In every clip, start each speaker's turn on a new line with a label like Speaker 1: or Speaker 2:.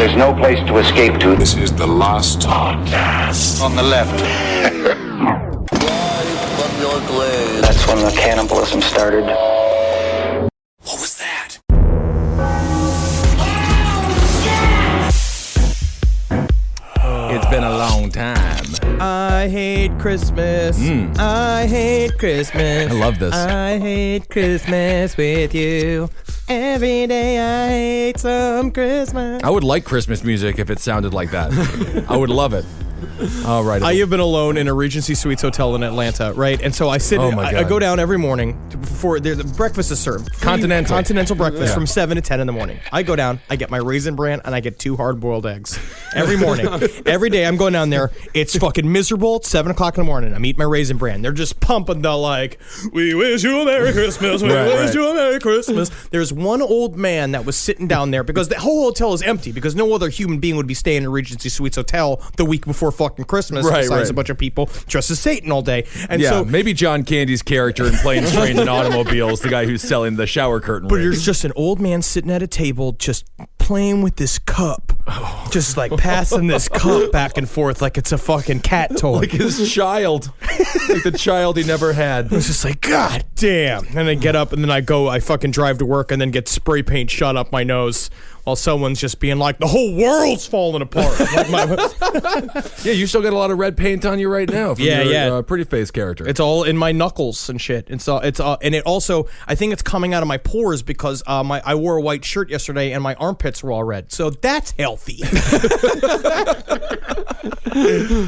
Speaker 1: is no place to escape to.
Speaker 2: This is the last podcast.
Speaker 1: On the left. That's when the cannibalism started.
Speaker 2: What was that?
Speaker 3: It's been a long time.
Speaker 4: I hate Christmas. I hate Christmas.
Speaker 3: I love this.
Speaker 4: I hate Christmas with you. Every day I hate some Christmas.
Speaker 3: I would like Christmas music if it sounded like that. I would love it. All right.
Speaker 4: I have been alone in a Regency Suites hotel in Atlanta, right? And so I sit.
Speaker 3: Oh my
Speaker 4: I
Speaker 3: God.
Speaker 4: go down every morning before the breakfast is served. Free
Speaker 3: Continental
Speaker 4: breakfast
Speaker 3: Yeah.
Speaker 4: from 7 to 10 in the morning. I go down. I get my Raisin Bran and I get 2 hard-boiled eggs every morning. Every day I'm going down there. It's fucking miserable. It's 7 o'clock in the morning. I'm eating my Raisin Bran. They're just pumping the like, we wish you a Merry Christmas. We wish you a Merry Christmas. There's one old man that was sitting down there because the whole hotel is empty because no other human being would be staying in a Regency Suites hotel the week before fucking Christmas. Besides a bunch of people dressed as Satan all day. And
Speaker 3: yeah,
Speaker 4: so
Speaker 3: maybe John Candy's character in Planes, Trains, and Automobiles, the guy who's selling the shower curtain.
Speaker 4: But
Speaker 3: rings.
Speaker 4: there's just an old man sitting at a table just playing with this cup. Just like passing this cup back and forth like it's a fucking cat toy.
Speaker 3: Like his child. Like the child he never had.
Speaker 4: It's just like, God damn. And I get up and then I fucking drive to work and then get spray paint shot up my nose while someone's just being like, the whole world's falling apart.
Speaker 3: Yeah, you still got a lot of red paint on you right now from your Pretty Face character.
Speaker 4: It's all in my knuckles and shit. And it also, I think it's coming out of my pores because I wore a white shirt yesterday and my armpits were all red. So that's healthy.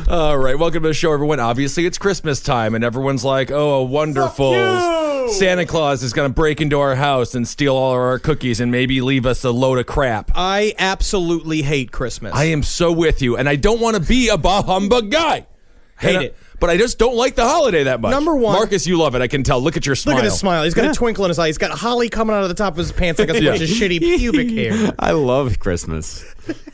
Speaker 3: All right, welcome to the show, everyone. Obviously, it's Christmas time, and everyone's like, oh, a wonderful Santa Claus is going to break into our house and steal all of our cookies and maybe leave us a load of crap.
Speaker 4: I absolutely hate Christmas.
Speaker 3: I am so with you, and I don't want to be a bah humbug guy.
Speaker 4: Hate it.
Speaker 3: But I just don't like the holiday that much.
Speaker 4: Number one.
Speaker 3: Marcus, you love it. I can tell. Look at your smile.
Speaker 4: Look at his smile. He's got a twinkle in his eye. He's got holly coming out of the top of his pants like a bunch of shitty pubic hair.
Speaker 5: I love Christmas.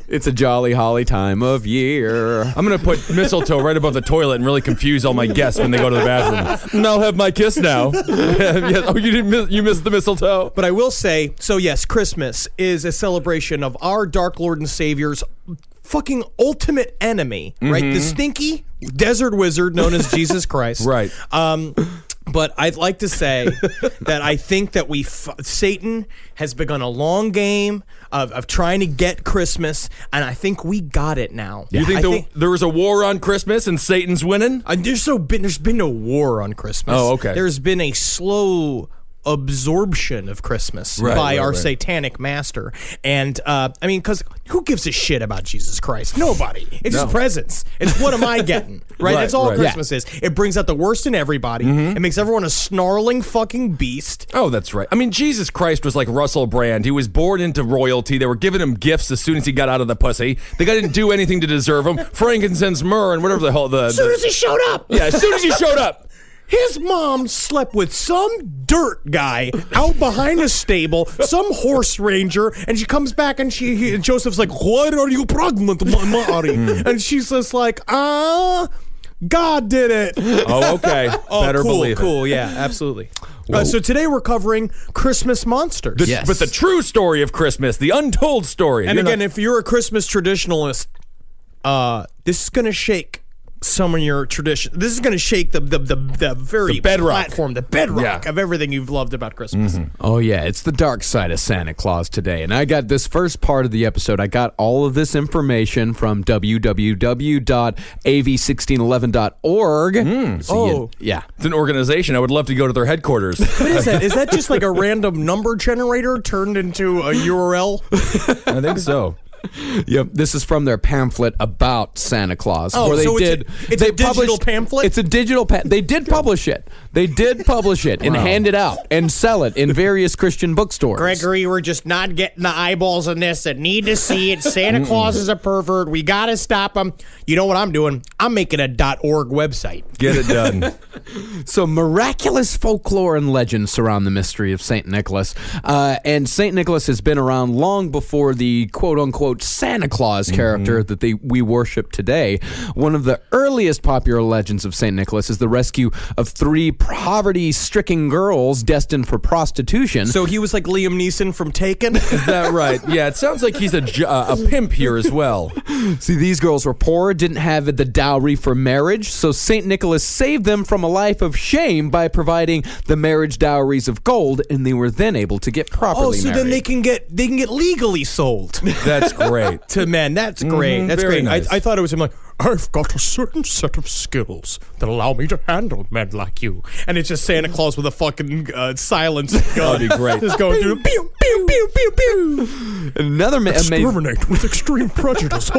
Speaker 5: It's a jolly holly time of year.
Speaker 3: I'm going to put mistletoe right above the toilet and really confuse all my guests when they go to the bathroom. And I'll have my kiss now. Yes. Oh, you missed the mistletoe?
Speaker 4: But I will say, so yes, Christmas is a celebration of our Dark Lord and Savior's fucking ultimate enemy, right? The stinky desert wizard known as Jesus Christ.
Speaker 3: Right.
Speaker 4: But I'd like to say that I think that Satan has begun a long game of trying to get Christmas, and I think we got it now.
Speaker 3: You think there was a war on Christmas and Satan's winning?
Speaker 4: There's been no war on Christmas.
Speaker 3: Oh, okay.
Speaker 4: There's been a slow absorption of Christmas by our satanic master. And I mean, because who gives a shit about Jesus Christ? Nobody. It's just presents. It's what am I getting? Right? That's all Christmas is. It brings out the worst in everybody. It makes everyone a snarling fucking beast.
Speaker 3: Oh, that's right. I mean, Jesus Christ was like Russell Brand. He was born into royalty. They were giving him gifts as soon as he got out of the pussy. The guy didn't do anything to deserve them. Frankincense, myrrh, and whatever the hell
Speaker 4: As soon as he showed up.
Speaker 3: Yeah, as soon as he showed up.
Speaker 4: His mom slept with some dirt guy out behind a stable, some horse ranger, and she comes back and and Joseph's like, "Why are you pregnant, Mary?" And she's just like, God did it.
Speaker 3: Oh, okay. Better believe it.
Speaker 4: Cool, yeah, absolutely. So today we're covering Christmas monsters.
Speaker 3: But the true story of Christmas, the untold story.
Speaker 4: And again, if you're a Christmas traditionalist, this is going to shake some of your tradition. This is going to shake the very
Speaker 3: bedrock
Speaker 4: platform, the bedrock of everything you've loved about Christmas.
Speaker 5: Oh, yeah. It's the dark side of Santa Claus today. And I got this first part of the episode. I got all of this information from www.av1611.org. Yeah.
Speaker 3: It's an organization. I would love to go to their headquarters.
Speaker 4: What is that? Is that just like a random number generator turned into a URL?
Speaker 3: I think so.
Speaker 5: Yep, this is from their pamphlet about Santa Claus.
Speaker 4: Oh,
Speaker 5: where
Speaker 4: so it's a digital pamphlet?
Speaker 5: It's a digital They did publish it. They did publish it and hand it out and sell it in various Christian bookstores.
Speaker 4: Gregory, we're just not getting the eyeballs on this that need to see it. Santa Claus is a pervert. We got to stop him. You know what I'm doing? I'm making a .org website.
Speaker 3: Get it done.
Speaker 5: So miraculous folklore and legends surround the mystery of St. Nicholas. And St. Nicholas has been around long before the quote-unquote quote Santa Claus character that we worship today. One of the earliest popular legends of St. Nicholas is the rescue of 3 poverty-stricken girls destined for prostitution.
Speaker 4: So he was like Liam Neeson from Taken?
Speaker 3: Is that right? Yeah, it sounds like he's a pimp here as well.
Speaker 5: See, these girls were poor, didn't have the dowry for marriage, so St. Nicholas saved them from a life of shame by providing the marriage dowries of gold, and they were then able to get properly married.
Speaker 4: Then they can get legally sold
Speaker 3: That's great.
Speaker 4: to men. That's great. That's
Speaker 3: very
Speaker 4: great.
Speaker 3: nice.
Speaker 4: I thought it was him like, I've got a certain set of skills that allow me to handle men like you. And it's just Santa Claus with a fucking silence gun.
Speaker 3: That'd be great.
Speaker 4: Just going through, pew, pew, pew, pew, pew.
Speaker 5: Another amazing...
Speaker 4: Exterminate with extreme prejudice.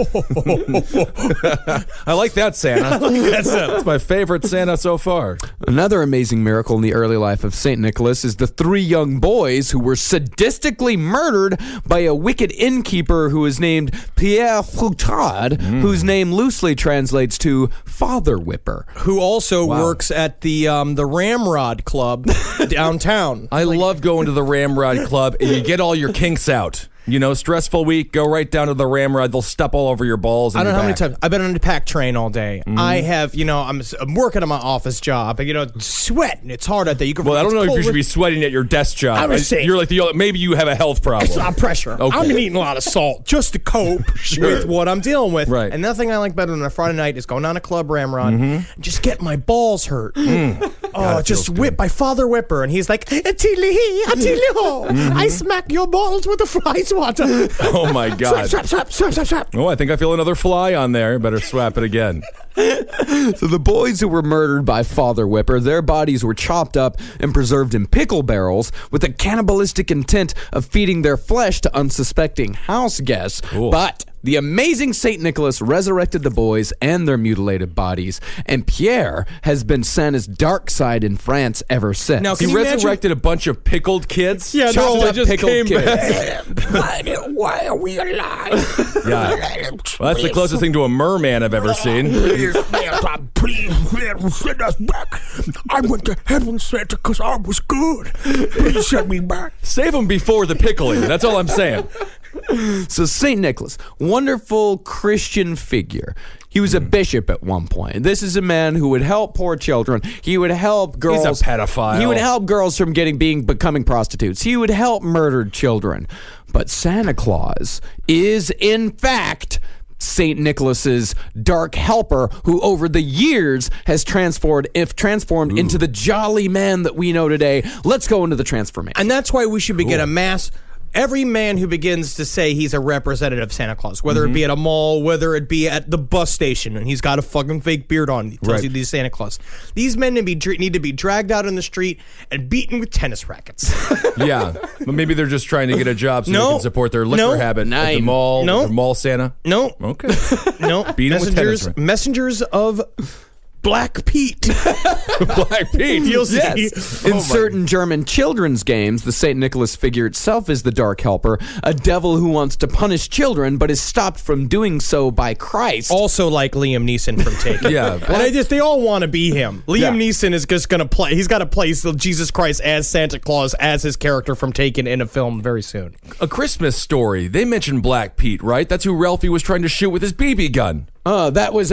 Speaker 3: I like that Santa.
Speaker 4: That's
Speaker 3: That's my favorite Santa so far.
Speaker 5: Another amazing miracle in the early life of St. Nicholas is the 3 young boys who were sadistically murdered by a wicked innkeeper who is named Pierre Fruitard, whose name loosely translates to Father Whipper.
Speaker 4: Who also works at the Ramrod Club downtown.
Speaker 3: I love going to the Ramrod Club and you get all your kinks out. You know, stressful week, go right down to the Ramrod. They'll step all over your balls.
Speaker 4: I don't know how many times I've been on a pack train all day. I have, I'm working at my office job, and sweating. It's hard out there.
Speaker 3: Well, I don't know if you should be sweating at your desk job.
Speaker 4: I was saying-
Speaker 3: You're like maybe you have a health problem.
Speaker 4: It's not pressure.
Speaker 3: Okay.
Speaker 4: I've been eating a lot of salt just to cope with what I'm dealing with.
Speaker 3: Right.
Speaker 4: And nothing I like better than a Friday night is going down a club Ramrod and just getting my balls hurt. Oh, just whipped by Father Whipper, and he's like, "Atili-hee, atili-ho, I smack your balls with a fly swatter."
Speaker 3: Oh my God.
Speaker 4: Swap, swap, swap, swap, swap.
Speaker 3: Oh, I think I feel another fly on there. Better swap it again.
Speaker 5: So the boys who were murdered by Father Whipper, their bodies were chopped up and preserved in pickle barrels with the cannibalistic intent of feeding their flesh to unsuspecting house guests.
Speaker 3: Cool.
Speaker 5: But the amazing St. Nicholas resurrected the boys and their mutilated bodies, and Pierre has been Santa's dark side in France ever since.
Speaker 4: Now,
Speaker 3: He
Speaker 4: can you imagine-
Speaker 3: resurrected a bunch of pickled kids?
Speaker 4: Yeah,
Speaker 5: Chopped
Speaker 4: no,
Speaker 5: up
Speaker 4: I just
Speaker 5: pickled
Speaker 4: came
Speaker 5: kids.
Speaker 4: back. Why are we alive?
Speaker 3: Yeah. Well, that's the closest thing to a merman I've ever seen.
Speaker 6: Please send us back. I went to heaven, Santa, because I was good. Please send me back.
Speaker 3: Save them before the pickling. That's all I'm saying.
Speaker 5: So St. Nicholas, wonderful Christian figure. He was a bishop at one point. This is a man who would help poor children. He would help girls.
Speaker 3: He's a pedophile.
Speaker 5: He would help girls from becoming prostitutes. He would help murdered children. But Santa Claus is, in fact, St. Nicholas's dark helper, who over the years has transformed into the jolly man that we know today. Let's go into the transformation.
Speaker 4: And that's why we should begin a mass. Every man who begins to say he's a representative of Santa Claus, whether it be at a mall, whether it be at the bus station, and he's got a fucking fake beard on, he tells you he's Santa Claus. These men need to be dragged out in the street and beaten with tennis rackets.
Speaker 3: Yeah. But maybe they're just trying to get a job so they can support their liquor habit at the mall.
Speaker 4: No.
Speaker 3: The mall Santa.
Speaker 4: No.
Speaker 3: Okay.
Speaker 4: No.
Speaker 3: Beat him with tennis rackets.
Speaker 4: Messengers of Black Pete.
Speaker 3: Black Pete.
Speaker 4: You'll see.
Speaker 5: Yes. In certain German children's games, the St. Nicholas figure itself is the dark helper, a devil who wants to punish children but is stopped from doing so by Christ.
Speaker 4: Also like Liam Neeson from Taken.
Speaker 3: Yeah.
Speaker 4: And they all want to be him. Liam Neeson is just going to play. He's got to play Jesus Christ as Santa Claus, as his character from Taken in a film very soon.
Speaker 3: A Christmas Story. They mentioned Black Pete, right? That's who Ralphie was trying to shoot with his BB gun.
Speaker 5: That was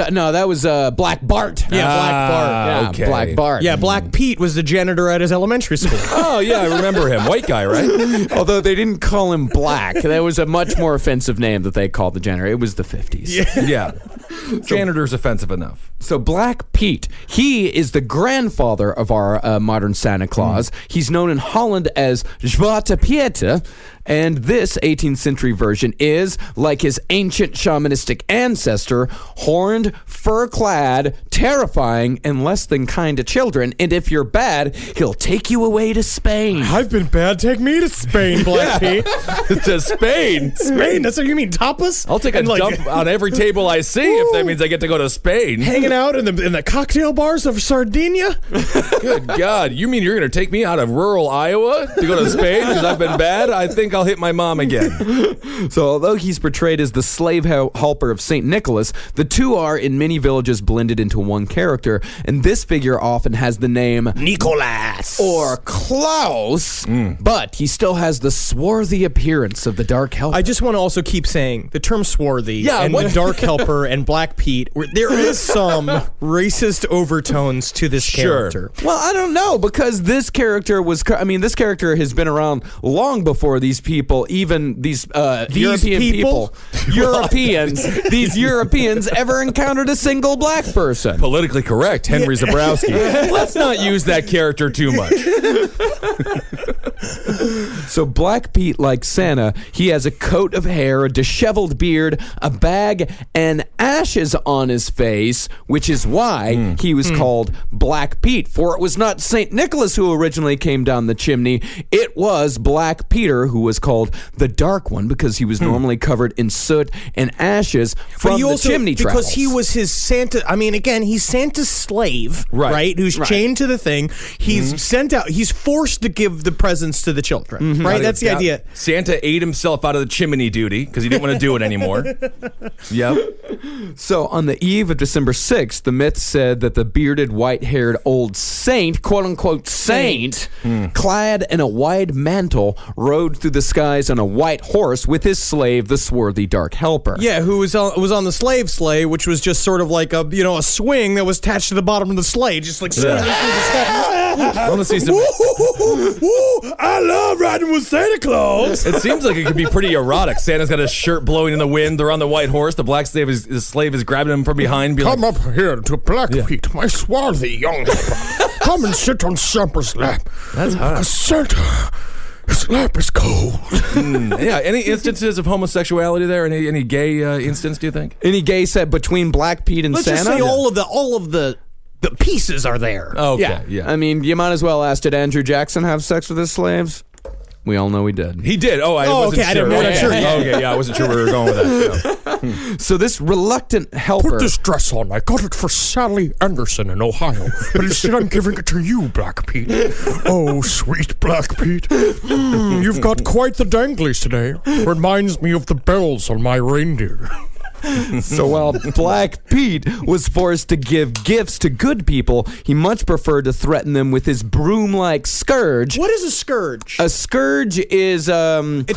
Speaker 5: Black Bart.
Speaker 4: Yeah, Black Bart.
Speaker 5: Yeah,
Speaker 3: okay.
Speaker 5: Black Bart.
Speaker 4: Yeah, Black Pete was the janitor at his elementary school.
Speaker 3: Oh, yeah, I remember him. White guy, right?
Speaker 5: Although they didn't call him Black. That was a much more offensive name that they called the janitor. It was the 50s.
Speaker 3: Yeah. Janitor's offensive enough.
Speaker 5: So Black Pete, he is the grandfather of our modern Santa Claus. He's known in Holland as Zwarte Piet, and this 18th century version is, like his ancient shamanistic ancestor, horned, fur-clad, terrifying, and less than kind to children. And if you're bad, he'll take you away to Spain.
Speaker 4: I've been bad. Take me to Spain, Black Pete.
Speaker 3: To Spain.
Speaker 4: Spain? That's what you mean, tapas?
Speaker 3: I'll take a dump on every table I see. if that means I get to go to Spain.
Speaker 4: Hanging out in the cocktail bars of Sardinia?
Speaker 3: Good God. You mean you're going to take me out of rural Iowa to go to Spain because I've been bad? I think I'll hit my mom again.
Speaker 5: So although he's portrayed as the slave helper of St. Nicholas, the two are in many villages blended into one character, and this figure often has the name
Speaker 4: Nicholas.
Speaker 5: or Klaus, but he still has the swarthy appearance of the Dark Helper.
Speaker 4: I just want to also keep saying the term swarthy and the Dark Helper and Black Pete, there is some racist overtones to this character.
Speaker 5: Well, I don't know, because this character this character has been around long before these people, even these European people these Europeans ever encountered a single black person.
Speaker 3: Politically correct, Henry Zabrowski. Let's not use that character too much.
Speaker 5: So Black Pete, like Santa, he has a coat of hair, a disheveled beard, a bag, and ashes on his face, which is why he was called Black Pete. For it was not St. Nicholas who originally came down the chimney, it was Black Peter who was called the Dark One, because he was normally covered in soot and ashes from the chimney travels.
Speaker 4: Because he was his Santa, he's Santa's slave, right? Who's chained to the thing. He's sent out, he's forced to give the presents to the children, right? That's the idea.
Speaker 3: Santa ate himself out of the chimney duty because he didn't want to do it anymore. Yep.
Speaker 5: So on the eve of December 6th, the myth said that the bearded, white-haired old saint, quote-unquote saint, clad in a wide mantle, rode through the skies on a white horse with his slave, the swarthy Dark Helper.
Speaker 4: Yeah, who was on the slave sleigh, which was just sort of like a swing that was attached to the bottom of the sleigh, just like swinging through the sky.
Speaker 3: I want to see some.
Speaker 4: I love riding with Santa Claus.
Speaker 3: It seems like it could be pretty erotic. Santa's got his shirt blowing in the wind. They're on the white horse. The black slave is grabbing him from behind.
Speaker 6: Come up here to Black Pete, my swarthy young helper. Come and sit on Santa's lap.
Speaker 3: That's hot.
Speaker 6: 'Cause Santa, his lap is cold.
Speaker 3: Yeah. Any instances of homosexuality there? Any gay instance? Do you think?
Speaker 5: Any gay set between Black Pete and
Speaker 4: Let's
Speaker 5: Santa?
Speaker 4: just say all of the pieces are there.
Speaker 3: Okay. Yeah.
Speaker 5: I mean, you might as well ask, did Andrew Jackson have sex with his slaves? We all know he did.
Speaker 3: He did. I wasn't
Speaker 4: okay,
Speaker 3: sure.
Speaker 4: I wasn't sure.
Speaker 3: Okay, yeah, I wasn't sure where we were going with that. Yeah.
Speaker 5: So this reluctant helper...
Speaker 6: Put this dress on. I got it for Sally Anderson in Ohio, but instead I'm giving it to you, Black Pete. Oh, sweet Black Pete. You've got quite the danglies today. Reminds me of the bells on my reindeer.
Speaker 5: So while Black Pete was forced to give gifts to good people, he much preferred to threaten them with his broom-like scourge.
Speaker 4: What is a scourge?
Speaker 5: A scourge is
Speaker 4: It's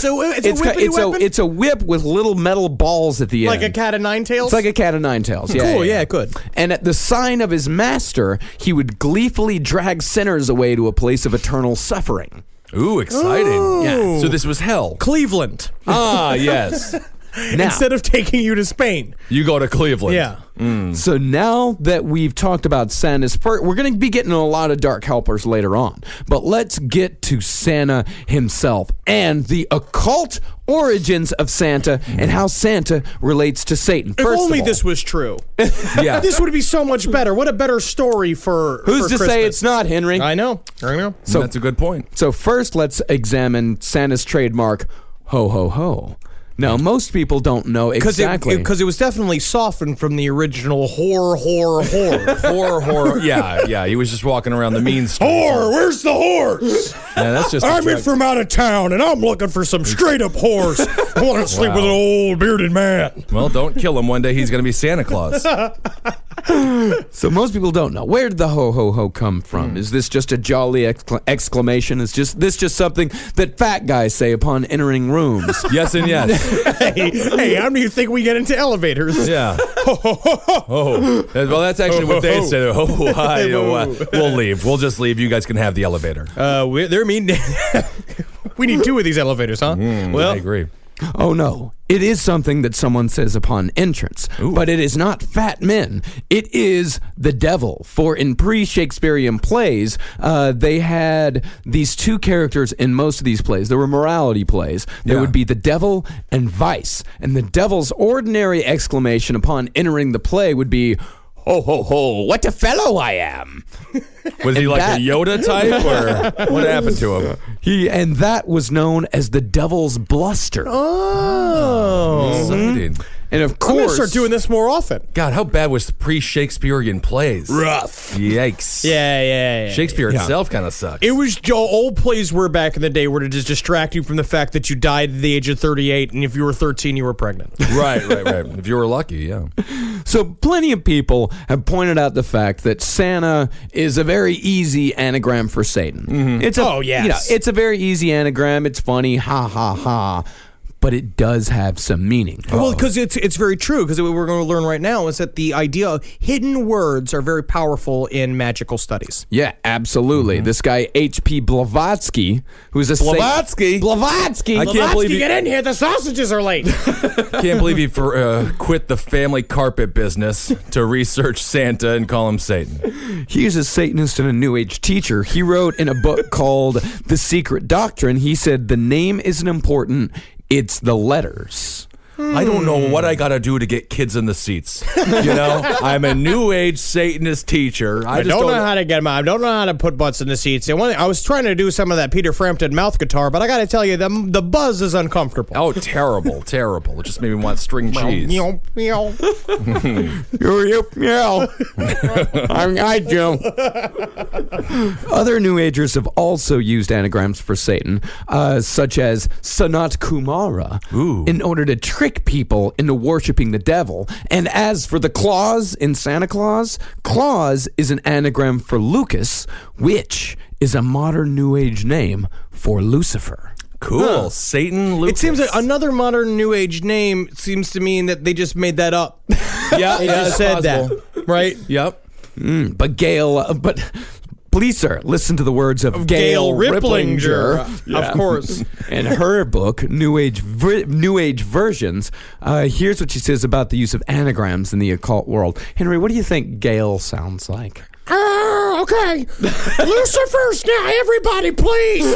Speaker 4: a whippity weapon?
Speaker 5: it's a whip with little metal balls at the end.
Speaker 4: Like a cat of nine tails?
Speaker 5: It's like a cat of nine tails. Yeah,
Speaker 4: Cool, yeah, good.
Speaker 5: And at the sign of his master, he would gleefully drag sinners away to a place of eternal suffering.
Speaker 3: Ooh, exciting. Yeah. So this was hell.
Speaker 4: Cleveland.
Speaker 3: Ah, yes.
Speaker 5: Now,
Speaker 4: Instead of taking you to Spain.
Speaker 3: You go to Cleveland.
Speaker 4: Yeah.
Speaker 5: So now that we've talked about Santa's we're going to be getting a lot of dark helpers later on. But let's get to Santa himself and the occult origins of Santa and how Santa relates to Satan.
Speaker 4: If
Speaker 5: First
Speaker 4: only
Speaker 5: of all,
Speaker 4: this was true.
Speaker 3: Yeah.
Speaker 4: This would be so much better. What a better story for
Speaker 5: who's to
Speaker 4: Christmas.
Speaker 5: say it's not, Henry?
Speaker 4: I know.
Speaker 5: So
Speaker 3: that's a good point.
Speaker 5: So first, let's examine Santa's trademark, ho, ho, ho. Now, most people don't know exactly.
Speaker 4: Because it was definitely softened from the original horror.
Speaker 3: Horror. Yeah. He was just walking around the mean streets.
Speaker 6: Whore, where's the horse?
Speaker 3: Yeah, that's just.
Speaker 6: I'm in from out of town, and I'm looking for some straight-up horse. I want to sleep with an old bearded man.
Speaker 3: Well, don't kill him. One day he's going to be Santa Claus.
Speaker 5: So most people don't know. Where did the ho ho ho come from? Is this just a jolly exclamation? Is this just something that fat guys say upon entering rooms?
Speaker 3: Yes and yes.
Speaker 4: Hey, how do you think we get into elevators?
Speaker 3: Yeah. Oh. Well, that's actually what they say. Oh, hi. We'll leave. We'll just leave. You guys can have the elevator.
Speaker 4: We need two of these elevators, huh?
Speaker 3: I agree.
Speaker 5: Oh no, it is something that someone says upon entrance, but it is not fat men. It is the devil. For in pre-Shakespearean plays, they had these two characters in most of these plays. There were morality plays. There would be the devil and vice. And the devil's ordinary exclamation upon entering the play would be, ho, ho, ho, what a fellow I am.
Speaker 3: Was he like a Yoda type, or what happened to him?
Speaker 5: And that was known as the devil's bluster.
Speaker 4: Oh.
Speaker 3: Exciting.
Speaker 5: And of
Speaker 4: I'm going to
Speaker 5: course,
Speaker 4: start doing this more often.
Speaker 3: God, how bad was the pre-Shakespearean plays?
Speaker 4: Rough.
Speaker 3: Yikes.
Speaker 4: Yeah.
Speaker 3: Shakespeare itself kind of sucks.
Speaker 4: It was old plays were back in the day were to just distract you from the fact that you died at the age of 38, and if you were 13, you were pregnant.
Speaker 3: Right. If you were lucky, yeah.
Speaker 5: So plenty of people have pointed out the fact that Santa is a very easy anagram for Satan.
Speaker 3: Mm-hmm.
Speaker 5: It's it's a very easy anagram. It's funny, ha ha ha. But it does have some meaning.
Speaker 4: Well, because it's very true. Because what we're going to learn right now is that the idea of hidden words are very powerful in magical studies.
Speaker 5: Yeah, absolutely. This guy H.P. Blavatsky, who's a
Speaker 3: Blavatsky?
Speaker 5: Blavatsky.
Speaker 3: I can't believe he
Speaker 4: Get in here! The sausages are late.
Speaker 3: can't believe he quit the family carpet business to research Santa and call him Satan.
Speaker 5: He's a Satanist and a New Age teacher. He wrote in a book called The Secret Doctrine, he said, the name isn't important, it's the letters.
Speaker 3: I don't know what I got to do to get kids in the seats. You know, I'm a New Age Satanist teacher. I just
Speaker 4: don't know how to get them. I don't know how to put butts in the seats. And I was trying to do some of that Peter Frampton mouth guitar, but I got to tell you, the buzz is uncomfortable.
Speaker 3: Oh, terrible. It just made me want string cheese.
Speaker 4: Meow, meow.
Speaker 5: I do. Other New Agers have also used anagrams for Satan, such as Sanat Kumara, in order to trick people into worshiping the devil. And as for the Claus in Santa Claus, Claus is an anagram for Lucas, which is a modern New Age name for Lucifer.
Speaker 3: Cool. Satan Lucas.
Speaker 4: It seems like another modern New Age name seems to mean that they just made that up.
Speaker 3: Yeah,
Speaker 4: They just said that, right?
Speaker 3: Yep.
Speaker 5: But please, sir, listen to the words of Gail Ripplinger.
Speaker 4: Of course.
Speaker 5: In her book, New Age Versions, here's what she says about the use of anagrams in the occult world. Henry, what do you think Gail sounds like?
Speaker 6: Okay. Lucifers, now everybody please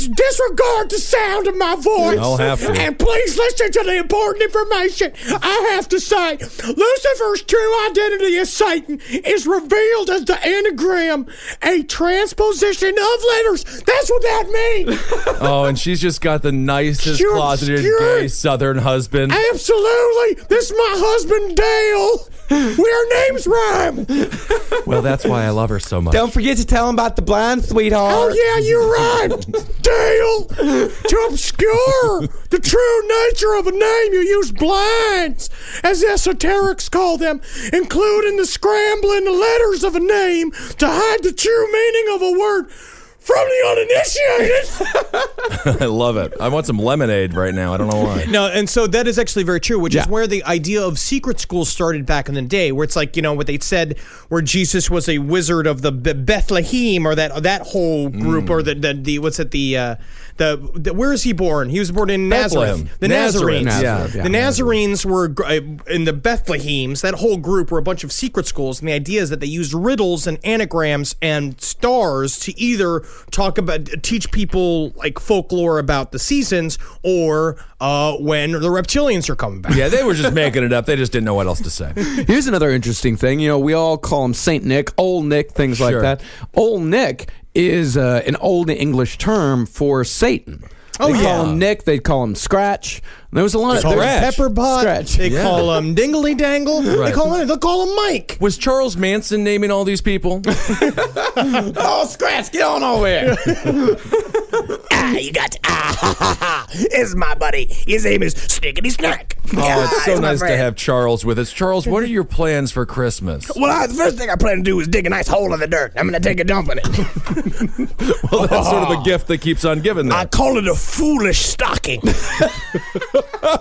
Speaker 6: disregard the sound of my voice.
Speaker 3: I'll have to.
Speaker 6: And please listen to the important information I have to say. Lucifer's true identity as Satan is revealed as the anagram, a transposition of letters. That's what that means.
Speaker 3: Oh, and she's just got the nicest
Speaker 6: Sure,
Speaker 3: closeted
Speaker 6: sure.
Speaker 3: gay Southern husband.
Speaker 6: Absolutely. This is my husband, Dale. Our names rhyme.
Speaker 3: Well, that's why I love her so much.
Speaker 5: Don't forget to tell him about the blind, sweetheart.
Speaker 6: Oh, yeah, you're right, Dale. To obscure the true nature of a name, you use blinds, as esoterics call them, including the scrambling the letters of a name to hide the true meaning of a word from the uninitiated.
Speaker 3: I love it. I want some lemonade right now. I don't know why.
Speaker 4: No, and so that is actually very true, which is where the idea of secret schools started back in the day, where it's like, what they said, where Jesus was a wizard of the Bethlehem, or that whole group, or where is he born? He was born in
Speaker 3: Bethlehem.
Speaker 4: Nazareth. The Nazarenes.
Speaker 3: Yeah.
Speaker 4: The Nazarenes were in the Bethlehems. That whole group were a bunch of secret schools, and the idea is that they used riddles and anagrams and stars to either teach people like folklore about the seasons, or when the reptilians are coming back.
Speaker 3: Yeah, they were just making it up. They just didn't know what else to say.
Speaker 5: Here's another interesting thing. We all call him Saint Nick, Old Nick, things like
Speaker 3: Sure.
Speaker 5: that. Old Nick is an Old English term for Satan. They call him Nick. They call him Scratch. There was a lot of
Speaker 4: Pepperpot.
Speaker 5: Scratch.
Speaker 4: They call him Dingley Dangle.
Speaker 3: Right.
Speaker 4: They'll call him Mike.
Speaker 3: Was Charles Manson naming all these people?
Speaker 5: Oh, Scratch, get on over here.
Speaker 6: It's my buddy. His name is Snickety Snack.
Speaker 3: Oh, it's so nice to have Charles with us. Charles, what are your plans for Christmas?
Speaker 6: Well, the first thing I plan to do is dig a nice hole in the dirt. I'm going to take a dump in it.
Speaker 3: Well, that's sort of a gift that keeps on giving.
Speaker 6: I call it a foolish stocking.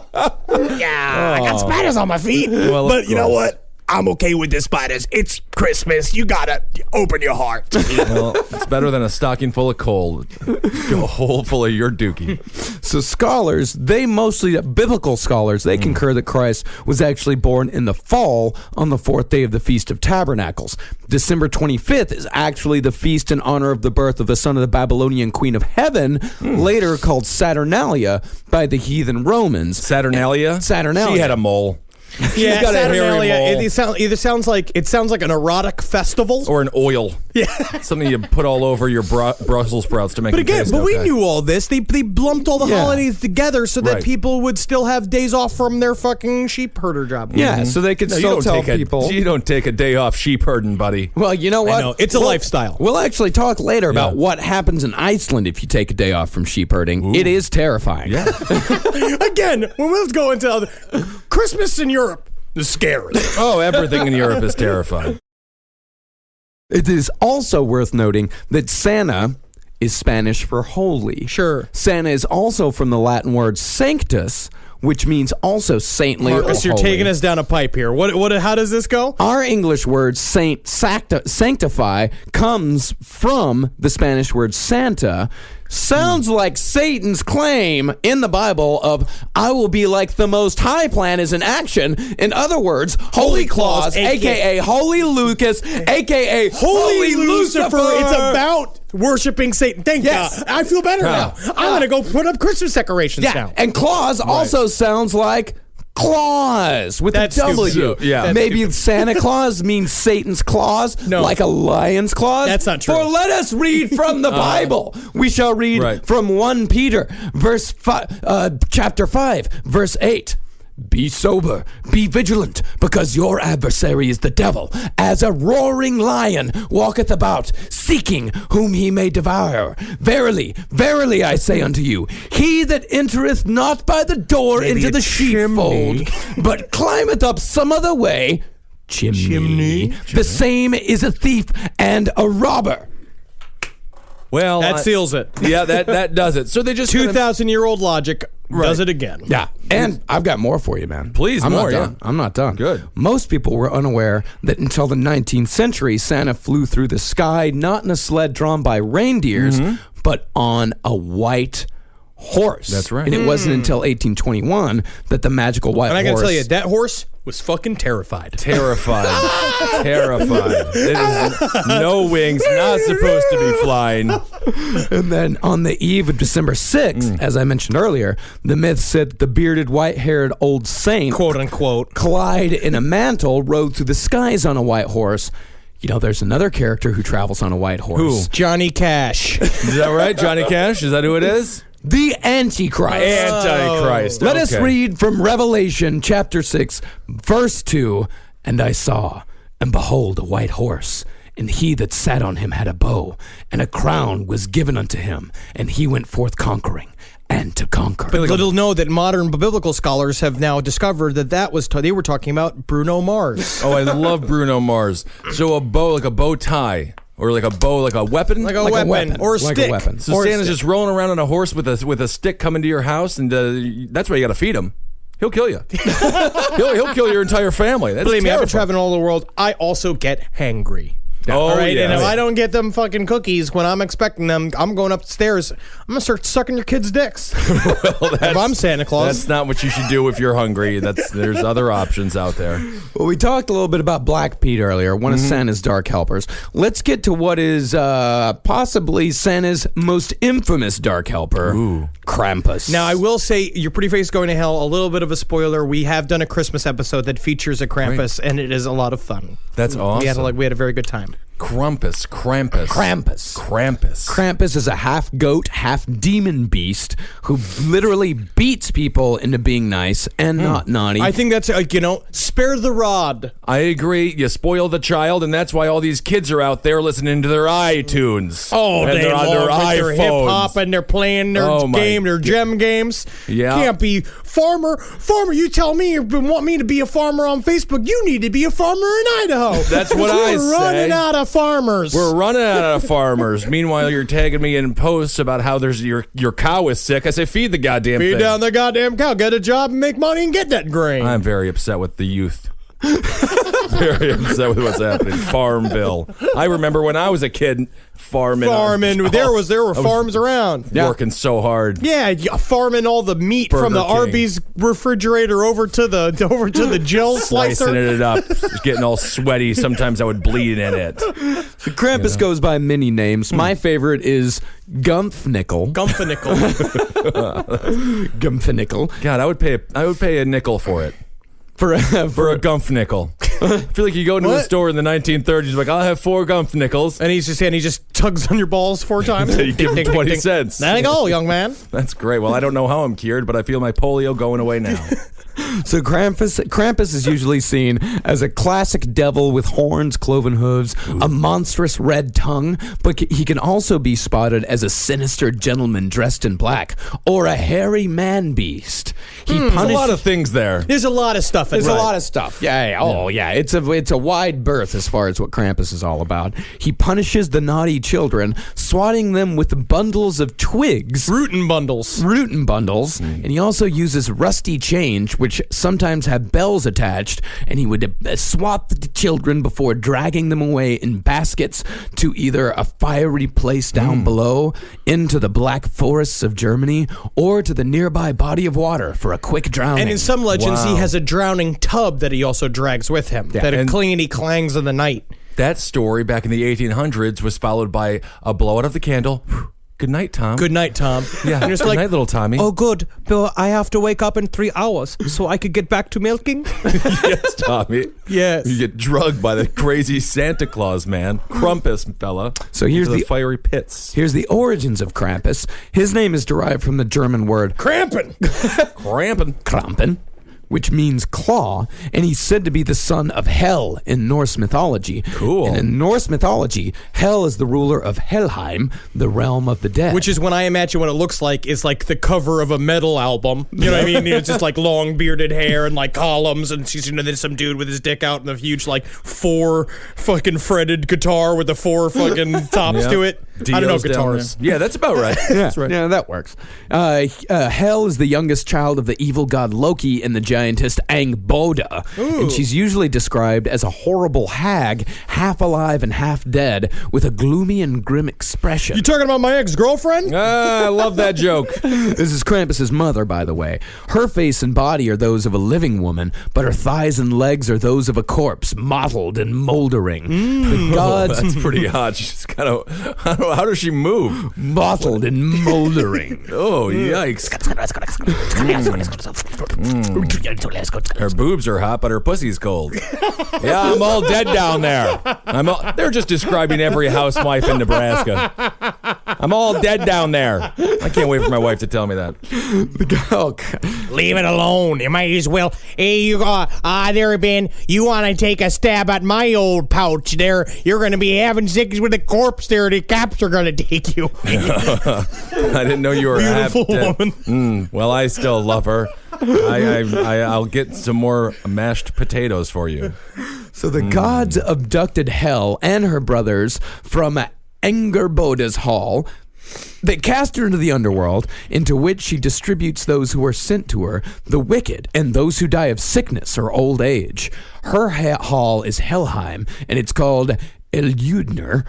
Speaker 6: I got spiders on my feet.
Speaker 3: Well,
Speaker 6: but
Speaker 3: of
Speaker 6: you know
Speaker 3: course.
Speaker 6: what? I'm okay with the spiders. It's Christmas. You gotta open your heart.
Speaker 3: Well, it's better than a stocking full of coal. A hole full of your dookie.
Speaker 5: So scholars, biblical scholars, they concur that Christ was actually born in the fall on the fourth day of the Feast of Tabernacles. December 25th is actually the feast in honor of the birth of the son of the Babylonian Queen of Heaven, later called Saturnalia by the heathen Romans.
Speaker 3: Saturnalia?
Speaker 5: Saturnalia.
Speaker 3: She had a mole.
Speaker 4: Yeah,
Speaker 3: got a hairy
Speaker 4: Saturnalia.
Speaker 3: mole.
Speaker 4: It sounds like an erotic festival.
Speaker 3: Or an oil.
Speaker 4: Yeah.
Speaker 3: Something you put all over your Brussels sprouts to make
Speaker 4: But
Speaker 3: it
Speaker 4: again,
Speaker 3: taste
Speaker 4: we
Speaker 3: okay.
Speaker 4: knew all this. They lumped all the holidays together so that
Speaker 3: Right.
Speaker 4: people would still have days off from their fucking sheep herder job.
Speaker 5: Yeah, so they could
Speaker 3: No, you
Speaker 5: still
Speaker 3: don't
Speaker 5: tell
Speaker 3: take
Speaker 5: people.
Speaker 3: You don't take a day off sheep herding, buddy.
Speaker 5: Well, you know what?
Speaker 4: know. It's a lifestyle.
Speaker 5: We'll actually talk later about
Speaker 3: Yeah.
Speaker 5: what happens in Iceland if you take a day off from sheep herding. It is terrifying.
Speaker 3: Yeah.
Speaker 4: Again, when we'll go into other Christmas in Europe is scary.
Speaker 3: Oh, everything in Europe is terrifying.
Speaker 5: It is also worth noting that Santa is Spanish for holy.
Speaker 4: Sure.
Speaker 5: Santa is also from the Latin word sanctus, which means also saintly
Speaker 4: Marcus,
Speaker 5: or
Speaker 4: you're
Speaker 5: holy.
Speaker 4: taking us down a pipe here. What? How does this go?
Speaker 5: Our English word sanctify comes from the Spanish word Santa. Sounds like Satan's claim in the Bible of I will be like the Most High plan is in action. In other words, Holy Claus, a.k.a. Holy Lucas, a.k.a. Holy Lucifer.
Speaker 4: It's about worshiping Satan. Thank
Speaker 5: Yes.
Speaker 4: God. I feel better now. I'm going to go put up Christmas decorations
Speaker 5: Yeah,
Speaker 4: now.
Speaker 5: and Claus also sounds like claws with
Speaker 4: That's
Speaker 5: a W.
Speaker 4: stupid.
Speaker 3: Yeah. That's
Speaker 5: Maybe Santa Claus means Satan's claws,
Speaker 4: No.
Speaker 5: like a lion's claws.
Speaker 4: That's not true.
Speaker 5: For let us read from the Bible. We shall read
Speaker 3: Right.
Speaker 5: from 1 Peter, chapter 5, verse 8. Be sober, be vigilant, because your adversary is the devil, as a roaring lion walketh about, seeking whom he may devour. Verily, verily, I say unto you, he that entereth not by the door into the sheepfold, but climbeth up some other way, chimney, the same is a thief and a robber.
Speaker 3: Well,
Speaker 4: That seals it.
Speaker 3: yeah, that does it. So they just
Speaker 4: 2,000-year-old logic does it again.
Speaker 5: Yeah, and I've got more for you, man.
Speaker 3: Please,
Speaker 5: I'm
Speaker 3: more,
Speaker 5: not done.
Speaker 3: yeah.
Speaker 5: I'm not done.
Speaker 3: Good.
Speaker 5: Most people were unaware that until the 19th century, Santa flew through the sky not in a sled drawn by reindeers, but on a white horse.
Speaker 3: That's right.
Speaker 5: And it wasn't until 1821 that the magical white
Speaker 4: And I
Speaker 5: horse.
Speaker 4: got to tell you, that horse was fucking terrified.
Speaker 3: terrified. Terrified. It is no wings, not supposed to be flying.
Speaker 5: And then on the eve of December 6th, as I mentioned earlier, the myth said that the bearded, white-haired old saint,
Speaker 4: Quote unquote.
Speaker 5: clad in a mantle, rode through the skies on a white horse. You know, there's another character who travels on a white horse.
Speaker 3: Who?
Speaker 4: Johnny Cash.
Speaker 3: Is that right? Johnny Cash? Is that who it is?
Speaker 5: The Antichrist.
Speaker 3: Antichrist.
Speaker 5: Let us
Speaker 3: Okay.
Speaker 5: read from Revelation chapter 6, verse 2. And I saw, and behold, a white horse, and he that sat on him had a bow, and a crown was given unto him, and he went forth conquering, and to conquer.
Speaker 4: But little know that modern biblical scholars have now discovered that was they were talking about Bruno Mars.
Speaker 3: Oh, I love Bruno Mars. So a bow, like a bow tie, or like a bow, like a weapon?
Speaker 4: Like a weapon. Or a
Speaker 5: Like
Speaker 4: stick.
Speaker 5: a weapon.
Speaker 3: So Santa's just rolling around on a horse with a stick coming to your house, and that's why you got to feed him. He'll kill you. he'll kill your entire family. That's
Speaker 4: Believe me, I've been
Speaker 3: terrifying.
Speaker 4: traveling all over the world. I also get hangry.
Speaker 3: Oh,
Speaker 4: all right,
Speaker 3: yeah.
Speaker 4: and if I don't get them fucking cookies when I'm expecting them, I'm going upstairs. I'm gonna start sucking your kids' dicks. If I'm Santa Claus.
Speaker 3: That's not what you should do if you're hungry. There's other options out there.
Speaker 5: Well, we talked a little bit about Black Pete earlier, one of Santa's dark helpers. Let's get to what is possibly Santa's most infamous dark helper, Krampus.
Speaker 4: Now, I will say, Your Pretty Face Going to Hell, a little bit of a spoiler. We have done a Christmas episode that features a Krampus, and it is a lot of fun.
Speaker 3: That's awesome.
Speaker 4: We had a very good time.
Speaker 3: Krampus.
Speaker 5: Krampus is a half goat, half demon beast who literally beats people into being nice and not naughty.
Speaker 4: I think that's, spare the rod.
Speaker 3: I agree. You spoil the child, and that's why all these kids are out there listening to their iTunes.
Speaker 4: Oh,
Speaker 3: and
Speaker 4: they
Speaker 3: they're on
Speaker 4: love
Speaker 3: their
Speaker 4: their hip hop
Speaker 3: iPhones.
Speaker 4: and they're playing their
Speaker 3: Oh, my
Speaker 4: game, their gem games.
Speaker 3: Yeah.
Speaker 4: Can't be farmer. You tell me you want me to be a farmer on Facebook. You need to be a farmer in Idaho.
Speaker 3: That's what I
Speaker 4: We're
Speaker 3: say.
Speaker 4: running out of farmers.
Speaker 3: We're running out of farmers. Meanwhile, you're tagging me in posts about how there's your cow is sick. I say, feed the goddamn
Speaker 4: Feed
Speaker 3: thing.
Speaker 4: down the goddamn cow. Get a job and make money and get that grain.
Speaker 3: I'm very upset with the youth. Very upset with what's happening. Farmville. I remember when I was a kid farming.
Speaker 4: There were farms around.
Speaker 3: Working so hard.
Speaker 4: Yeah, farming all the meat from the
Speaker 3: Burger King.
Speaker 4: Arby's refrigerator over to the Jill
Speaker 3: Slicing
Speaker 4: slicer.
Speaker 3: it up, just getting all sweaty. Sometimes I would bleed in it.
Speaker 5: The Krampus goes by many names. My favorite is Gumpfnickel.
Speaker 4: Gumpfnickel.
Speaker 5: Gumpfnickel.
Speaker 3: God, I would pay a nickel for it. For a Gumpfnickel. I feel like you go into a store in the 1930s, like, I'll have 4 Gumpfnickels.
Speaker 4: And he just tugs on your balls 4 times.
Speaker 3: You give him 20 cents.
Speaker 4: There you go, young man.
Speaker 3: That's great. Well, I don't know how I'm cured, but I feel my polio going away now.
Speaker 5: So Krampus is usually seen as a classic devil with horns, cloven hooves, a monstrous red tongue, but he can also be spotted as a sinister gentleman dressed in black or a hairy man-beast.
Speaker 3: There's a lot of things there.
Speaker 4: There's a lot of stuff.
Speaker 5: There's a lot of stuff. Yeah. Oh, yeah. It's a wide berth as far as what Krampus is all about. He punishes the naughty children, swatting them with bundles of twigs.
Speaker 4: Rootin' bundles.
Speaker 5: And he also uses rusty chains, which sometimes have bells attached, and he would swat the children before dragging them away in baskets to either a fiery place down below, into the black forests of Germany, or to the nearby body of water for a quick drowning.
Speaker 4: And in some legends, he has a drowning tub that he also drags with him.
Speaker 5: Yeah.
Speaker 4: That
Speaker 3: And-
Speaker 4: he clangs in the night.
Speaker 3: That story back in the 1800s was followed by a blowout of the candle. Good night, Tom.
Speaker 4: Good night, Tom.
Speaker 3: Yeah,
Speaker 4: And it's
Speaker 3: good
Speaker 4: like,
Speaker 3: night, little Tommy.
Speaker 4: oh, good. But I have to wake up in 3 hours so I could get back to milking.
Speaker 3: Yes, Tommy.
Speaker 4: Yes.
Speaker 3: You get drugged by the crazy Santa Claus, man. Krampus, fella.
Speaker 5: So here's
Speaker 3: Into the
Speaker 5: the-
Speaker 3: fiery pits.
Speaker 5: Here's the origins of Krampus. His name is derived from the German word
Speaker 4: Cramping.
Speaker 5: Krampen, which means claw, and he's said to be the son of Hel in Norse mythology.
Speaker 3: Cool.
Speaker 5: And in Norse mythology, Hel is the ruler of Helheim, the realm of the dead.
Speaker 4: Which is when I imagine what it looks like is like the cover of a metal album. You know what I mean? It's just like long bearded hair and like columns, and she's there's some dude with his dick out and a huge like 4 fucking fretted guitar with the 4 fucking tops
Speaker 3: Yeah.
Speaker 4: to it. I don't know
Speaker 3: Dio's down
Speaker 4: guitars.
Speaker 3: there. Yeah, that's about right.
Speaker 5: That's right. Yeah, that works. Hel is the youngest child of the evil god Loki and the giantess Angboda. And she's usually described as a horrible hag, half alive and half dead, with a gloomy and grim expression.
Speaker 4: You talking about my ex-girlfriend?
Speaker 3: I love that joke.
Speaker 5: This is Krampus's mother, by the way. Her face and body are those of a living woman, but her thighs and legs are those of a corpse, mottled and moldering. The gods
Speaker 3: That's pretty hot. She's kind of... How does she move?
Speaker 5: mottled and moldering.
Speaker 3: Oh, yikes. Her boobs are hot, but her pussy's cold. Yeah, I'm all dead down there. They're just describing every housewife in Nebraska. I'm all dead down there. I can't wait for my wife to tell me that.
Speaker 5: Oh, God.
Speaker 4: Leave it alone. You might as well. Hey, you there, Ben. You want to take a stab at my old pouch there? You're going to be having sex with a corpse there. The cops are going to take you.
Speaker 3: I didn't know you were
Speaker 4: Beautiful
Speaker 3: half dead.
Speaker 4: woman.
Speaker 3: Well, I still love her. I'll get some more mashed potatoes for you.
Speaker 5: So the gods abducted Hel and her brothers from Angerboda's hall. They cast her into the underworld, into which she distributes those who are sent to her, the wicked, and those who die of sickness or old age. Her hall is Helheim, and it's called Eljudner,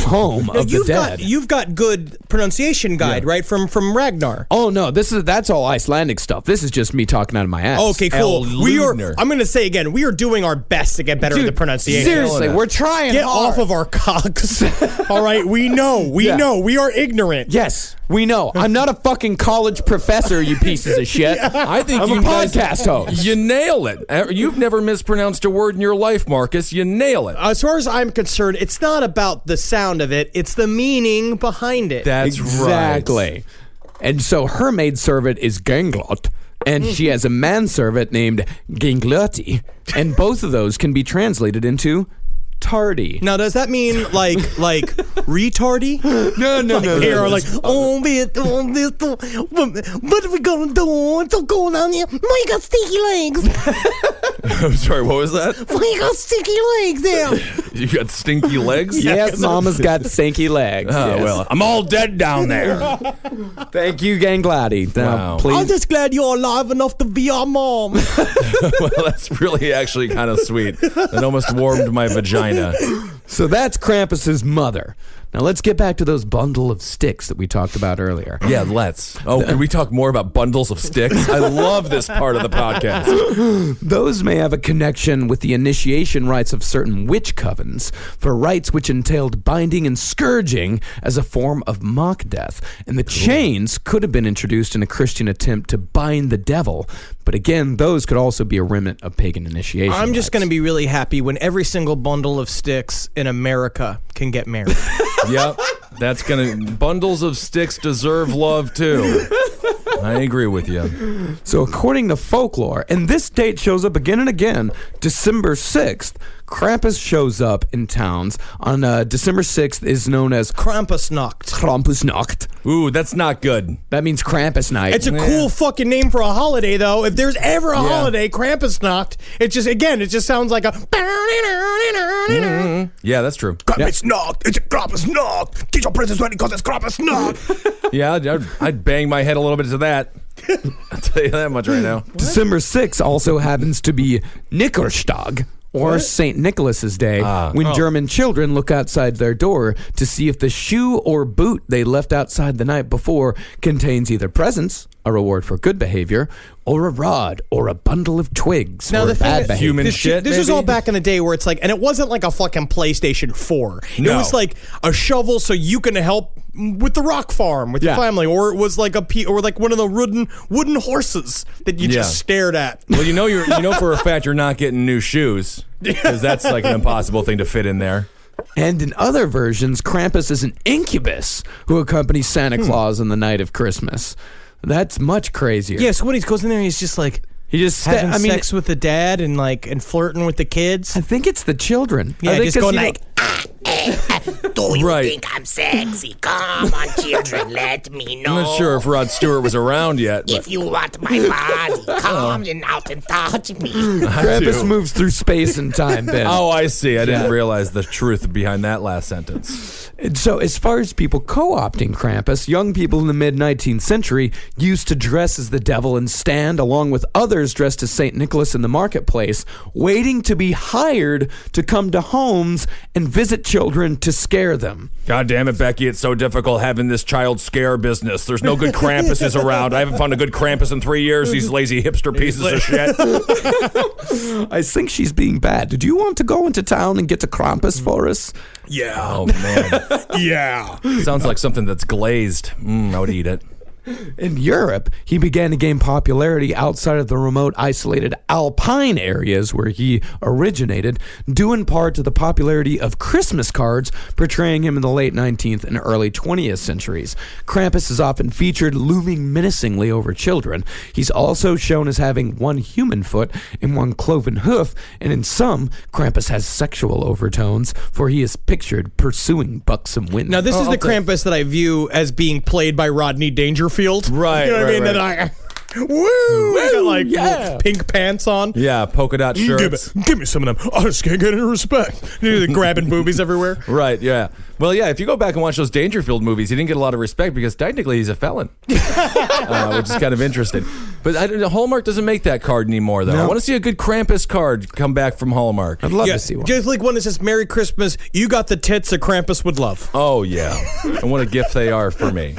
Speaker 5: home of the dead.
Speaker 4: You've got good pronunciation guide, right? From Ragnar.
Speaker 5: Oh no, that's all Icelandic stuff. This is just me talking out of my ass.
Speaker 4: Okay, cool.
Speaker 3: Eljudner.
Speaker 4: I'm going to say again, we are doing our best to get better at the pronunciation.
Speaker 5: Seriously, we're trying
Speaker 4: Get
Speaker 5: hard.
Speaker 4: off of our cocks. All right, we know. We are ignorant.
Speaker 5: Yes, we know. I'm not a fucking college professor, you pieces of shit.
Speaker 3: I think
Speaker 5: I'm
Speaker 3: you
Speaker 5: a
Speaker 3: guys,
Speaker 5: podcast host.
Speaker 3: You nail it. You've never mispronounced a word in your life, Marcus. You nail it.
Speaker 4: As far as I'm concerned, it's not about the sound of it, it's the meaning behind it.
Speaker 3: That's
Speaker 5: Exactly. And so her maidservant is Ganglot, and she has a manservant named Gangloti, and both of those can be translated into tardy.
Speaker 4: Now, does that mean like retardy?
Speaker 5: No.
Speaker 4: Here, like, what are we gonna do? It's all going on here. We got sticky legs.
Speaker 3: I'm sorry, what was that?
Speaker 4: We got sticky legs there.
Speaker 3: You got stinky legs?
Speaker 5: Yes, Mama's got stinky legs.
Speaker 3: Oh,
Speaker 5: yes.
Speaker 3: well, I'm all dead down there.
Speaker 5: Thank you, Gangloti. Now,
Speaker 3: Wow.
Speaker 5: please.
Speaker 4: I'm just glad you're alive enough to be our mom.
Speaker 3: Well, that's really actually kind of sweet. It almost warmed my vagina.
Speaker 5: So that's Krampus's mother. Now let's get back to those bundle of sticks that we talked about earlier.
Speaker 3: Yeah, let's. Oh, can we talk more about bundles of sticks? I love this part of the podcast.
Speaker 5: Those may have a connection with the initiation rites of certain witch covens, for rites which entailed binding and scourging as a form of mock death. And the chains could have been introduced in a Christian attempt to bind the devil. But again, those could also be a remnant of pagan initiation.
Speaker 4: I'm just going to be really happy when every single bundle of sticks in America can get married.
Speaker 3: Yep, that's gonna. Bundles of sticks deserve love too. I agree with you.
Speaker 5: So according to folklore, and this date shows up again and again, December 6th, Krampus shows up in towns. On December 6th is known as
Speaker 4: Krampusnacht.
Speaker 5: Krampusnacht.
Speaker 3: Ooh, that's not good.
Speaker 5: That means Krampus night.
Speaker 4: It's a cool fucking name for a holiday, though. If there's ever a holiday, Krampusnacht, it just sounds like a...
Speaker 3: Yeah, that's true.
Speaker 6: Krampusnacht. It's a Krampusnacht. Get your presents ready because it's Krampusnacht.
Speaker 3: Yeah, I'd bang my head a little bit to that. I'll tell you that much right now.
Speaker 5: December 6th also happens to be Nickerstag, or St. Nicholas's Day, when German children look outside their door to see if the shoe or boot they left outside the night before contains either presents, a reward for good behavior, or a rod, or a bundle of twigs
Speaker 4: Now,
Speaker 5: for
Speaker 4: the thing
Speaker 5: bad
Speaker 4: is-
Speaker 5: behavior.
Speaker 3: Human
Speaker 4: This
Speaker 3: shit,
Speaker 4: was
Speaker 3: maybe?
Speaker 4: all back in the day where it's like, and it wasn't like a fucking PlayStation 4. It
Speaker 3: No.
Speaker 4: was like a shovel so you can help with the rock farm with your
Speaker 5: Yeah.
Speaker 4: family, or it was like or like one of the wooden horses that you
Speaker 3: Yeah.
Speaker 4: just stared at.
Speaker 3: Well, you know for a fact you're not getting new shoes because that's like an impossible thing to fit in there.
Speaker 5: And in other versions, Krampus is an incubus who accompanies Santa Claus on the night of Christmas. That's much crazier.
Speaker 4: Yeah, so when he goes in there, he's just like
Speaker 5: He just
Speaker 4: having sex with the dad and flirting with the kids.
Speaker 5: I think it's the children.
Speaker 4: Yeah,
Speaker 5: I think
Speaker 4: just
Speaker 5: 'cause,
Speaker 4: going
Speaker 5: you know,
Speaker 4: like,
Speaker 7: Do you
Speaker 3: Right.
Speaker 7: think I'm sexy? Come on, children, let me know.
Speaker 3: I'm not sure if Rod Stewart was around yet, but
Speaker 7: If you want my body, come out and touch me.
Speaker 5: Krampus moves through space and time, Ben.
Speaker 3: oh, I see. I didn't realize the truth behind that last sentence.
Speaker 5: And so as far as people co-opting Krampus, young people in the mid-19th century used to dress as the devil and stand along with others dressed as St. Nicholas in the marketplace, waiting to be hired to come to homes and visit children to scare them.
Speaker 3: God damn it, Becky! It's so difficult having this child scare business. There's no good Krampuses around. I haven't found a good Krampus in 3 years. These lazy hipster pieces of shit.
Speaker 5: I think she's being bad. Did you want to go into town and get to Krampus for us?
Speaker 6: Yeah.
Speaker 3: Oh man,
Speaker 6: Yeah.
Speaker 3: sounds like something that's glazed. I would eat it.
Speaker 5: In Europe, he began to gain popularity outside of the remote, isolated Alpine areas where he originated, due in part to the popularity of Christmas cards portraying him in the late 19th and early 20th centuries. Krampus is often featured looming menacingly over children. He's also shown as having one human foot and one cloven hoof, and in some, Krampus has sexual overtones, for he is pictured pursuing buxom women.
Speaker 4: now this is the Krampus that I view as being played by Rodney Dangerfield.
Speaker 3: Right,
Speaker 4: You know what
Speaker 3: right,
Speaker 4: I mean?
Speaker 3: right.
Speaker 4: That he got like pink pants on.
Speaker 3: Yeah, polka dot shirts.
Speaker 6: Give me some of them. I just can't get any respect.
Speaker 4: They're grabbing boobies everywhere.
Speaker 3: Right, yeah. Well, yeah, if you go back and watch those Dangerfield movies, he didn't get a lot of respect because technically he's a felon, which is kind of interesting. But Hallmark doesn't make that card anymore, though. I want to see a good Krampus card come back from Hallmark.
Speaker 5: I'd love
Speaker 4: Yeah,
Speaker 5: to see one.
Speaker 4: just like one that says "Merry Christmas." You got the tits that Krampus would love.
Speaker 3: Oh, yeah. And what a gift they are for me.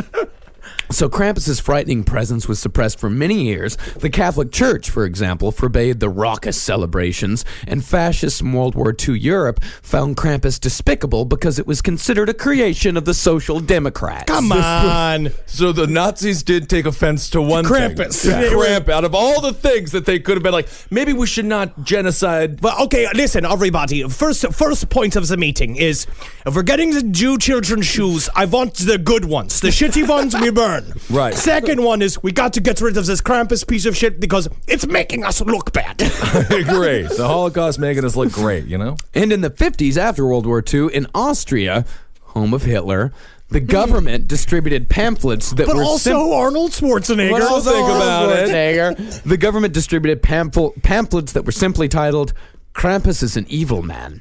Speaker 5: So Krampus's frightening presence was suppressed for many years. The Catholic Church, for example, forbade the raucous celebrations, and fascists in World War II Europe found Krampus despicable because it was considered a creation of the Social Democrats.
Speaker 4: Come on.
Speaker 3: So the Nazis did take offense to one
Speaker 4: Krampus.
Speaker 3: thing.
Speaker 4: Yeah.
Speaker 3: Krampus. Out of all the things that they could have been like, maybe we should not genocide.
Speaker 4: But okay, listen, everybody. First point of the meeting is if we're getting the Jew children's shoes, I want the good ones. The shitty ones we burn.
Speaker 3: Right.
Speaker 4: Second one is we got to get rid of this Krampus piece of shit because it's making us look bad.
Speaker 3: Great. The Holocaust making us look great, you know?
Speaker 5: And in the 50s, after World War II, in Austria, home of Hitler, the government distributed pamphlets that
Speaker 4: But
Speaker 5: were
Speaker 4: also Arnold Schwarzenegger.
Speaker 3: Think about it.
Speaker 5: The government distributed pamphlets that were simply titled, Krampus is an evil man.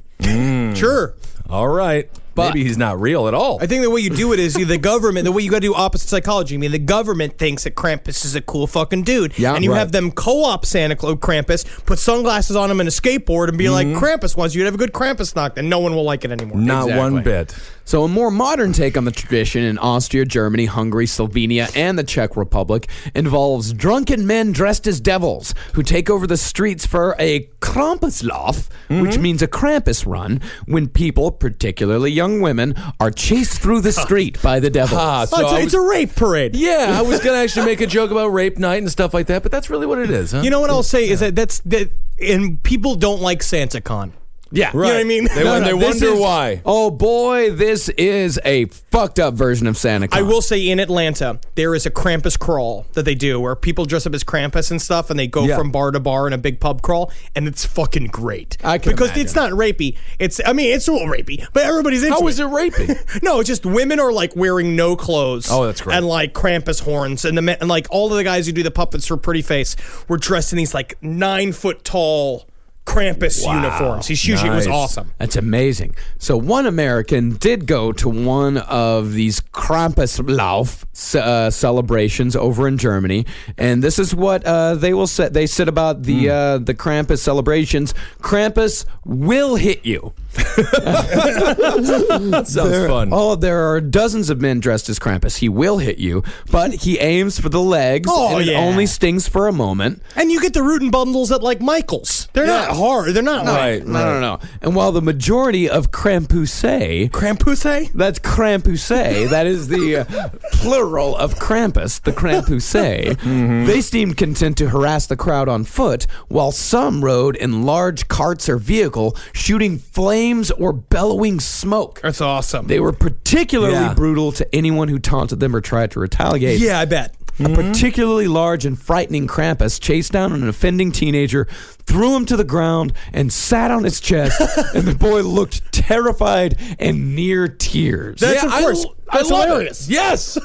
Speaker 4: Sure.
Speaker 3: All right. Maybe he's not real at all.
Speaker 4: I think the way you do it is the government, the way you got to do opposite psychology. I mean, the government thinks that Krampus is a cool fucking dude.
Speaker 5: Yeah,
Speaker 4: and you
Speaker 5: right.
Speaker 4: have them co-op Santa Claus, Krampus, put sunglasses on him and a skateboard and be like, Krampus wants you to have a good Krampus knock, and no one will like it anymore.
Speaker 3: Not one bit.
Speaker 5: So a more modern take on the tradition in Austria, Germany, Hungary, Slovenia, and the Czech Republic involves drunken men dressed as devils who take over the streets for a Krampuslauf, which means a Krampus run, when people, particularly young women, are chased through the street by the devil.
Speaker 4: It's a rape parade.
Speaker 3: Yeah, I was going to actually make a joke about rape night and stuff like that, but that's really what it is, huh?
Speaker 4: You know what I'll say is that and people don't like SantaCon.
Speaker 5: Yeah,
Speaker 4: You know what I mean?
Speaker 3: They wonder why.
Speaker 5: Oh boy, this is a fucked up version of Santa Claus.
Speaker 4: I will say in Atlanta, there is a Krampus crawl that they do where people dress up as Krampus and stuff and they go from bar to bar in a big pub crawl, and it's fucking great. Because it's not rapey. It's a little rapey, but everybody's into it.
Speaker 3: How is it rapey?
Speaker 4: No, it's just women are like wearing no clothes.
Speaker 3: Oh, that's great.
Speaker 4: And like Krampus horns, and the men, and like all of the guys who do the puppets for Pretty Face were dressed in these like 9-foot tall Krampus uniforms. It was
Speaker 3: Nice.
Speaker 4: awesome.
Speaker 5: That's amazing. So one American did go to one of these Krampuslauf celebrations over in Germany, and this is what they said about the Krampus celebrations. Krampus will hit you.
Speaker 3: That sounds fun.
Speaker 5: Oh, there are dozens of men dressed as Krampus. He will hit you, but he aims for the legs,
Speaker 4: Oh,
Speaker 5: and it
Speaker 4: yeah.
Speaker 5: only stings for a moment.
Speaker 4: And you get the root and bundles at like Michael's. They're not hard. They're not
Speaker 3: Right.
Speaker 5: No. And while the majority of Krampus,
Speaker 4: Krampus?
Speaker 5: that's Krampus, that is the plural of Krampus, the Krampus, they seemed content to harass the crowd on foot, while some rode in large carts or vehicle, shooting flames or bellowing smoke.
Speaker 4: That's awesome.
Speaker 5: They were particularly
Speaker 3: Yeah.
Speaker 5: brutal to anyone who taunted them or tried to retaliate.
Speaker 4: Yeah, I bet.
Speaker 5: A particularly large and frightening Krampus chased down an offending teenager, threw him to the ground, and sat on his chest, and the boy looked terrified and near tears.
Speaker 4: That's, of course. That's
Speaker 3: I love
Speaker 4: hilarious.
Speaker 3: It. Yes.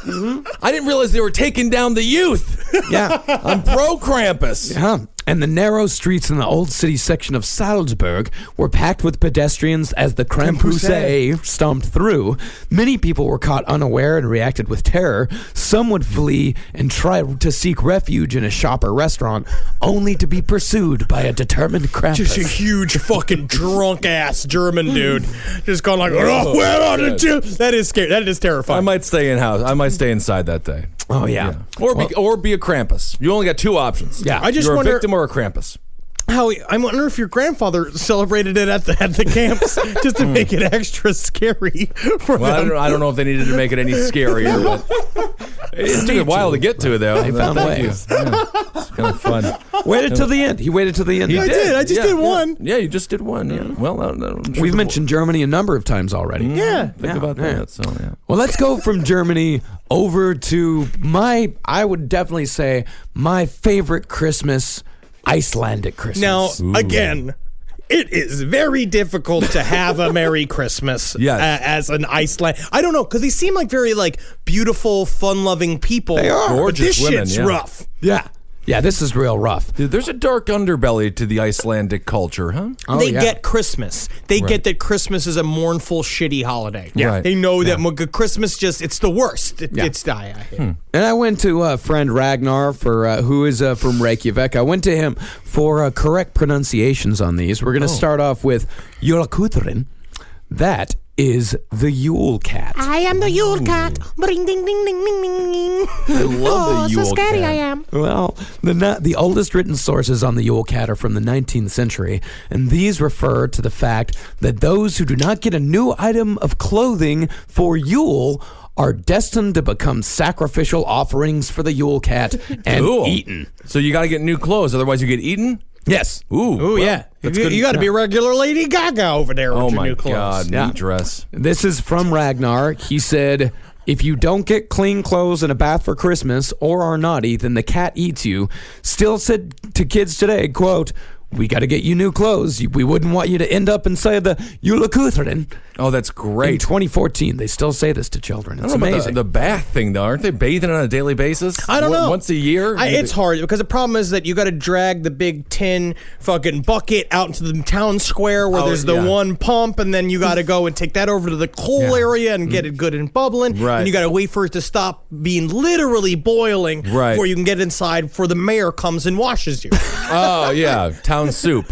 Speaker 3: I didn't realize they were taking down the youth.
Speaker 5: Yeah.
Speaker 3: I'm pro Krampus.
Speaker 5: Yeah. And the narrow streets in the old city section of Salzburg were packed with pedestrians as the Krampus stomped through. Many people were caught unaware and reacted with terror. Some would flee and try to seek refuge in a shop or restaurant, only to be pursued by a determined Krampus.
Speaker 4: Just a huge fucking drunk ass German dude, just going like, "Oh, where are the children?" That is scary. That is terrifying.
Speaker 3: I might stay in house. I might stay inside that day.
Speaker 5: Oh, yeah.
Speaker 3: Or be a Krampus. You only got two options.
Speaker 5: Yeah.
Speaker 4: I just
Speaker 3: You're
Speaker 4: wonder
Speaker 3: a victim or a Krampus.
Speaker 4: Howie, I wonder if your grandfather celebrated it at the camps just to make it extra scary for
Speaker 3: Well,
Speaker 4: them.
Speaker 3: I don't know if they needed to make it any scarier, but it took a while to get to it, though.
Speaker 5: They found ways.
Speaker 3: Yeah. It's kind of fun.
Speaker 5: Waited till the end. He waited till the end.
Speaker 3: He
Speaker 4: I did. I just did one.
Speaker 3: Yeah, you just did one. Yeah. Well, I'm sure
Speaker 5: We've mentioned Germany a number of times already.
Speaker 4: Yeah.
Speaker 3: Think about that. So yeah.
Speaker 5: Well, let's go from Germany over to I would definitely say, my favorite Christmas, Icelandic Christmas.
Speaker 4: Now, again, it is very difficult to have a Merry Christmas
Speaker 3: Yes.
Speaker 4: as an Iceland. I don't know, because they seem like very like beautiful, fun-loving people. They
Speaker 5: are.
Speaker 3: Gorgeous
Speaker 4: This
Speaker 3: women,
Speaker 4: shit's
Speaker 3: yeah.
Speaker 4: rough.
Speaker 5: Yeah, this is real rough.
Speaker 3: Dude, there's a dark underbelly to the Icelandic culture, huh?
Speaker 5: Oh,
Speaker 4: They
Speaker 5: yeah.
Speaker 4: get Christmas. They get that Christmas is a mournful, shitty holiday.
Speaker 3: Yeah. Right.
Speaker 4: They know that Christmas it's the worst. It's I hate it.
Speaker 5: And I went to a friend Ragnar, who is from Reykjavik. I went to him for correct pronunciations on these. We're going to start off with Jólakúturinn. That is the Yule cat.
Speaker 7: I am the Yule cat. Bring ding ding ding ding ding ding.
Speaker 3: I love the Yule
Speaker 7: so scary
Speaker 3: cat.
Speaker 7: I am.
Speaker 5: Well, the oldest written sources on the Yule cat are from the 19th century, and these refer to the fact that those who do not get a new item of clothing for Yule are destined to become sacrificial offerings for the Yule cat and
Speaker 3: Cool.
Speaker 5: eaten.
Speaker 3: So you got to get new clothes, otherwise you get eaten?
Speaker 5: Yes.
Speaker 3: Ooh,
Speaker 4: Yeah.
Speaker 3: That's
Speaker 4: You,
Speaker 3: good.
Speaker 4: got to be a regular Lady Gaga over there with
Speaker 3: Oh
Speaker 4: your
Speaker 3: my
Speaker 4: new clothes.
Speaker 3: God,
Speaker 5: Yeah.
Speaker 3: neat dress.
Speaker 5: This is from Ragnar. He said, if you don't get clean clothes and a bath for Christmas or are naughty, then the cat eats you. Still said to kids today, quote, we got to get you new clothes. We wouldn't want you to end up inside the Julekuthrin.
Speaker 3: Oh, that's
Speaker 5: In
Speaker 3: great.
Speaker 5: 2014, they still say this to children.
Speaker 3: I
Speaker 5: It's
Speaker 3: don't know about
Speaker 5: amazing.
Speaker 3: the bath thing, though. Aren't they bathing on a daily basis?
Speaker 4: I don't know.
Speaker 3: Once a year?
Speaker 4: It's hard because the problem is that you got to drag the big tin fucking bucket out into the town square where there's the one pump, and then you got to go and take that over to the coal area and get it good and bubbling.
Speaker 3: Right.
Speaker 4: And you got to wait for it to stop being literally boiling before you can get inside before the mayor comes and washes you.
Speaker 3: Oh, yeah. Town soup.